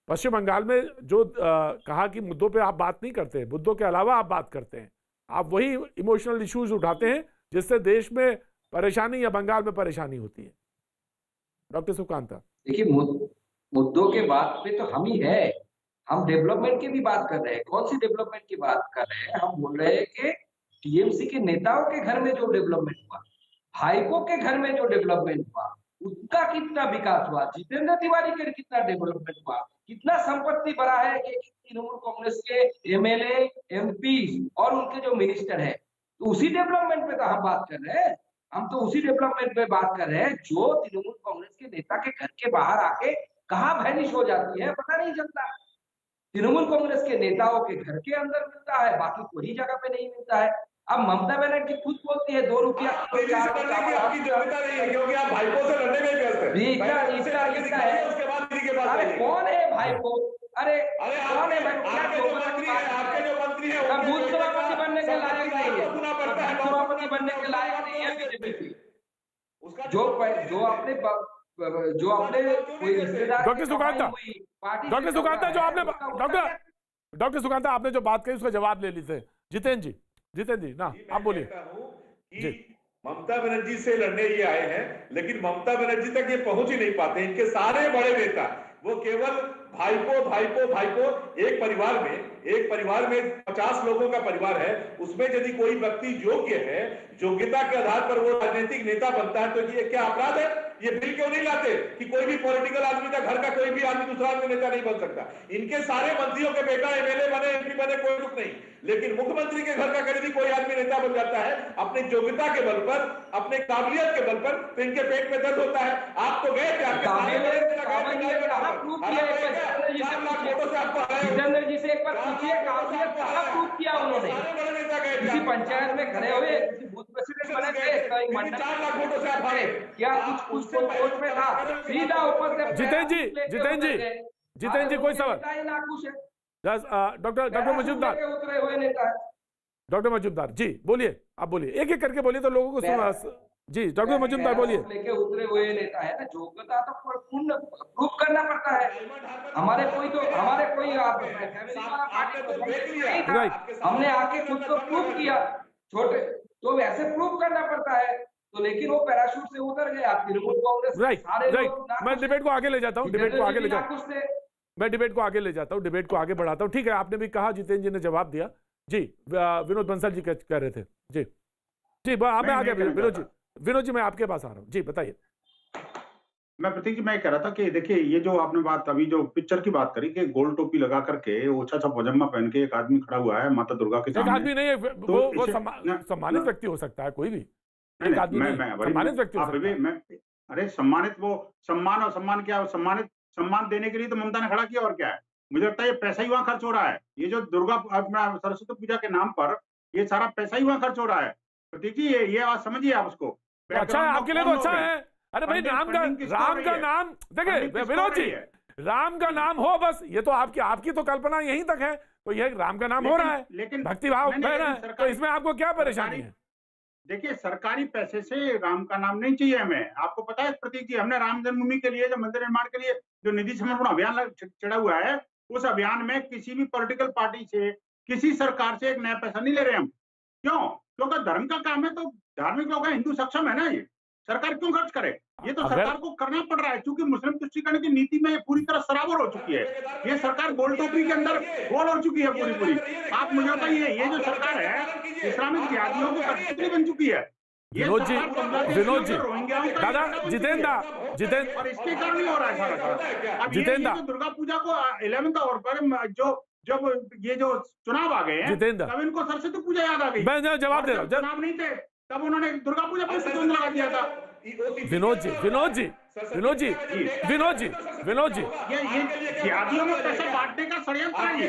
पश्चिम बंगाल में जो कहा कि मुद्दों पे आप बात नहीं करते, मुद्दों के अलावा आप बात करते हैं, आप वही इमोशनल इश्यूज उठाते हैं जिससे देश में परेशानी या बंगाल में परेशानी होती है। डॉक्टर सुकांता, देखिए मुद्दों के बात पे तो हम ही है, हम डेवलपमेंट की भी बात कर रहे हैं। कौन सी डेवलपमेंट की बात कर रहे हैं? हम बोल रहे हैं कि टीएमसी के नेताओं के घर में जो डेवलपमेंट हुआ, भाइपों के घर में जो डेवलपमेंट हुआ, उसका कितना विकास हुआ, जितेंद्र तिवारी के कितना डेवलपमेंट हुआ, कितना संपत्ति बढ़ा है कि तृणमूल कांग्रेस के एमएलए, एमपी और उनके जो मिनिस्टर है, तो उसी डेवलपमेंट पे तो हम बात कर रहे हैं। हम तो उसी डेवलपमेंट पे बात कर रहे हैं जो तृणमूल कांग्रेस के नेता के घर के बाहर आके कहाँ वैनिश हो जाती है पता नहीं चलता। तृणमूल कांग्रेस के नेताओं के घर के अंदर मिलता है, बाकी कोई जगह पे नहीं मिलता है। अब ममता बनर्जी खुद बोलती है 2 रुपया आपकी जोग्यता नहीं है क्योंकि आप भाईपों से लड़ने में व्यस्त हैं। अरे कौन है भाईपो? अरे कौन है भाईपो? आपके जो मंत्री है बूथ सभापति बनने के लायक नहीं है, सभापति बनने के लायक नहीं है बीजेपी। जो अपने कोई रिश्तेदार, डॉक्टर सुकांता, डॉक्टर सुकांता, आपने जो बात कही उसका जवाब ले लीजिए। जितेंद्र जी ना, आप बोलिए जी। ममता बनर्जी से लड़ने ये आए हैं, लेकिन ममता बनर्जी तक ये पहुंच ही नहीं पाते। इनके सारे बड़े नेता वो केवल भाईपो एक परिवार में 50 लोगों का परिवार है, उसमें यदि कोई व्यक्ति योग्य है, योग्यता के आधार पर वो राजनीतिक नेता बनता है, तो ये क्या अपराध है? ये बिल क्यों नहीं लाते कि कोई भी पॉलिटिकल आदमी का घर का कोई भी आदमी दूसरा आदमी नेता नहीं बन सकता? इनके सारे मंत्रियों के बेटा एमएलए बने, एमपी बने, कोई दुख नहीं, लेकिन मुख्यमंत्री के घर का कभी कोई आदमी नेता बन जाता है अपनी योग्यता के बल पर, अपने काबिलियत के बल पर, तो इनके पेट में दर्द होता है। आप तो गए थे, जितेंद्र जी से एक बार पूछिए काबिलियत कहाँ प्रूव किया उन्होंने? किसी पंचायत में खड़े हुए, किसी बूथ प्रेसिडेंट बने थे, कहीं मंडल 4 लाख वोटों से आप हारे, क्या कुछ सोच में था? सीधा ऊपर से जितेंद्र जी कोई सवाल? डॉक्टर मजूमदार, उतरे हुए नेता। डॉक्टर मजूमदार जी बोलिए, आप बोलिए, एक एक करके बोलिए तो लोगों को सुना। जी डॉक्टर मजूमदार बोलिए। लेके उतरे हुए नेता है ना, योग्यता तो पूर्ण प्रूव करना पड़ता है। हमारे कोई हमने आके खुद को प्रूव किया, छोटे तो वैसे प्रूव करना पड़ता है। तो लेकिन वो पैराशूट से उतर गए। आप तृणमूल कांग्रेस राइट। मैं डिबेट को आगे ले जाता हूँ, मैं डिबेट को आगे ले जाता हूँ, डिबेट को आगे बढ़ाता हूँ। ठीक है, आपने भी कहा, जितेंद्र जी ने जवाब दिया। जी विनोद बंसल जी कह रहे थे। जी मैं आगे विनोद जी मैं आपके पास आ रहा हूँ। जी बताइए। मैं प्रतीक जी मैं कह रहा था कि देखिए ये जो आपने बात अभी जो पिक्चर की बात करी कि गोल टोपी लगा करके ओछा सा पजामा पहन के एक आदमी खड़ा हुआ है माता दुर्गा के सामने। एक आदमी नहीं है, वो सम्मानित व्यक्ति हो सकता है, कोई भी एक आदमी सम्मानित व्यक्ति हो सकता है। अरे सम्मानित, वो सम्मान और सम्मान क्या, सम्मान देने के लिए तो ममता ने खड़ा किया, और क्या है? मुझे लगता है ये पैसा ही वहां खर्च हो रहा है। ये जो दुर्गा सरस्वती पूजा के नाम पर ये सारा पैसा ही वहां खर्च हो रहा है। प्रतीक जी ये बात समझिए आप उसको। अच्छा है, आपके लिए तो अच्छा है। अरे भाई राम का नाम देखिए विनोद जी, राम का नाम हो बस, ये तो आपकी तो कल्पना यहीं तक है। तो ये राम का नाम हो रहा है, लेकिन भक्ति भाव बह रहा है, तो इसमें आपको क्या परेशानी है? देखिए, सरकारी पैसे से राम का नाम नहीं चाहिए हमें। आपको पता है प्रतीक जी, हमने राम जन्मभूमि के लिए, जो मंदिर निर्माण के लिए जो निधि समर्पण अभियान चढ़ा हुआ है, उस अभियान में किसी भी पॉलिटिकल पार्टी से, किसी सरकार से एक नया पैसा नहीं ले रहे हम। क्यों? क्योंकि धर्म का काम है, तो धार्मिक लोग हैं, हिंदू सक्षम है ना, ये सरकार क्यों खर्च करे? ये तो सरकार को करना पड़ रहा है, क्योंकि मुस्लिम तुष्टीकरण की नीति में पूरी तरह सराबर हो चुकी है। ये सरकार गोल टोकरी के अंदर गोल हो चुकी है पूरी। आप मुझे बताइए, ये जो सरकार है इस्लामिक जिहादियों की कठपुतली बन चुकी है। विनोद जी, दादा जितेंद्र और इसके कारण ही हो रहा है सारा। अब ये जो दुर्गा पूजा को 11th आवर पर जब ये जो चुनाव आ गए हैं, तब इनको सरस्वती पूजा याद आ गई। मैं जवाब दे रहा हूँ। चुनाव नहीं थे तब उन्होंने दुर्गा पूजा पर प्रतिबंध लगा दिया था। विनोद जी, ये जिहादियों में पैसा बांटने का षड्यंत्र है।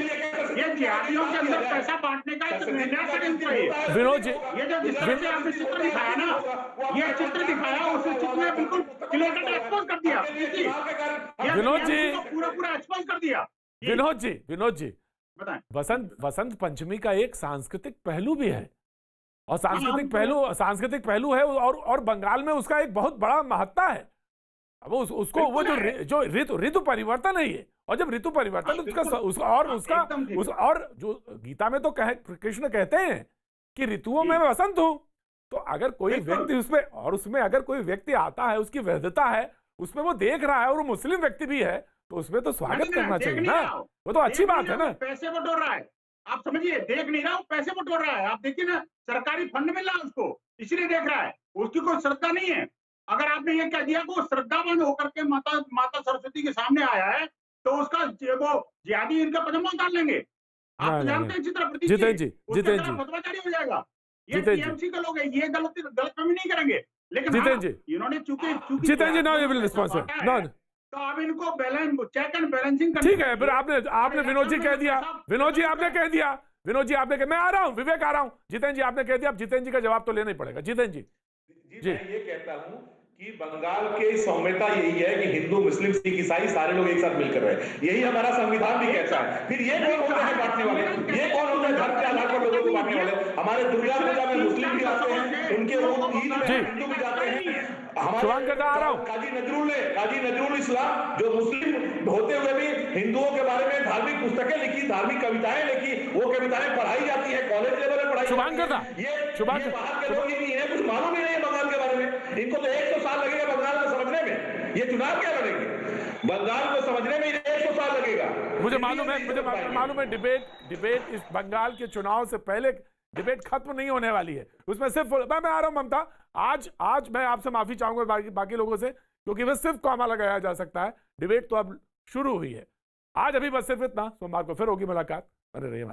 ये जिहादियों के अंदर पैसा बांटने का एक नया षड्यंत्र है। विनोद जी, ये जो जिस तरह से आपने चित्र दिखाया ना, ये चित्र दिखाया, उस चित्र में बिल्कुल क्लियर कट एक्सपोज कर दिया। विनोद जी, पूरा एक्सपोज कर दिया। विनोद जी, बताएं। वसंत पंचमी का एक सांस्कृतिक पहलू भी है, और सांस्कृतिक पहलू है, और बंगाल में उसका एक बहुत बड़ा महत्ता है। अब उसको वो जो ऋतु परिवर्तन है ये, और जब ऋतु परिवर्तन और जो गीता में तो कृष्ण कहते हैं कि ऋतुओं में वसंत हूं, तो अगर कोई व्यक्ति उसमें अगर कोई व्यक्ति आता है, उसकी वैधता है, उसमें वो देख रहा है और वो मुस्लिम व्यक्ति भी है, तो उसमें तो स्वागत करना चाहिए ना। वो तो अच्छी बात है ना। पैसे बटोर रहा है, आप समझिए, देख नहीं रहा हूँ, पैसे बटोर रहा है। आप देखिए ना, सरकारी फंड मिल रहा है उसको, इसलिए देख रहा है। उसकी कोई श्रद्धा नहीं है। अगर आपने ये कह दिया कि वो श्रद्धावान होकर के माता सरस्वती के सामने आया है, तो उसका वो जिहादी इनका पजामा उतार लेंगे। आप जानते हैं चित्रप्रति फतवा जारी हो जाएगा। ये टीएमसी का लोग है, ये गलतफहमी नहीं करेंगे। लेकिन इन्होंने चूंकि तो अब इनको चेक एंड बैलेंसिंग करनी। ठीक है, फिर आपने विनोद जी कह दिया, विनोद जी आपने मैं आ रहा हूँ, विवेक आ रहा हूँ, जितेंद्र जी आपने कह दिया, अब जितेंद्र जी का जवाब तो लेना ही पड़ेगा। जितेंद्र जी, मैं ये कहता हूँ कि बंगाल की सौम्यता यही है कि हिंदू, मुस्लिम, सिख, ईसाई सारे लोग एक साथ मिलकर रहे। यही हमारा संविधान भी कहता है। फिर ये कौन होते हैं बांटने वाले? ये कौन होते हैं धर्म के आधार पर लोगों को बांटने वाले? हमारे दुर्गा पूजा में मुस्लिम भी आते हैं, उनके ईद में हिंदू भी जाते हैं। काजी नजरुल इस्लाम जो मुस्लिम होते हुए भी हिंदुओं के बारे में धार्मिक पुस्तकें लिखी, धार्मिक कविताएं लिखी, वो कविताएं पढ़ाई जाती है, कॉलेज लेवल में पढ़ाई जाती है। ये बाहर के लोग ही है, कुछ मालूम ही नहीं है बंगाल के बारे में। इनको तो 100 साल लगेगा बंगाल को समझने में। ये चुनाव क्या लड़ेंगे? बंगाल को समझने में 100 साल लगेगा। मुझे मालूम है डिबेट इस बंगाल के चुनाव से पहले डिबेट खत्म नहीं होने वाली है। उसमें सिर्फ मैं आ रहा हूं ममता, आज मैं आपसे माफी चाहूंगा बाकी लोगों से, क्योंकि वह सिर्फ कॉमा लगाया जा सकता है। डिबेट तो अब शुरू हुई है। आज अभी बस सिर्फ इतना, सोमवार को फिर होगी मुलाकात। बने रहिए।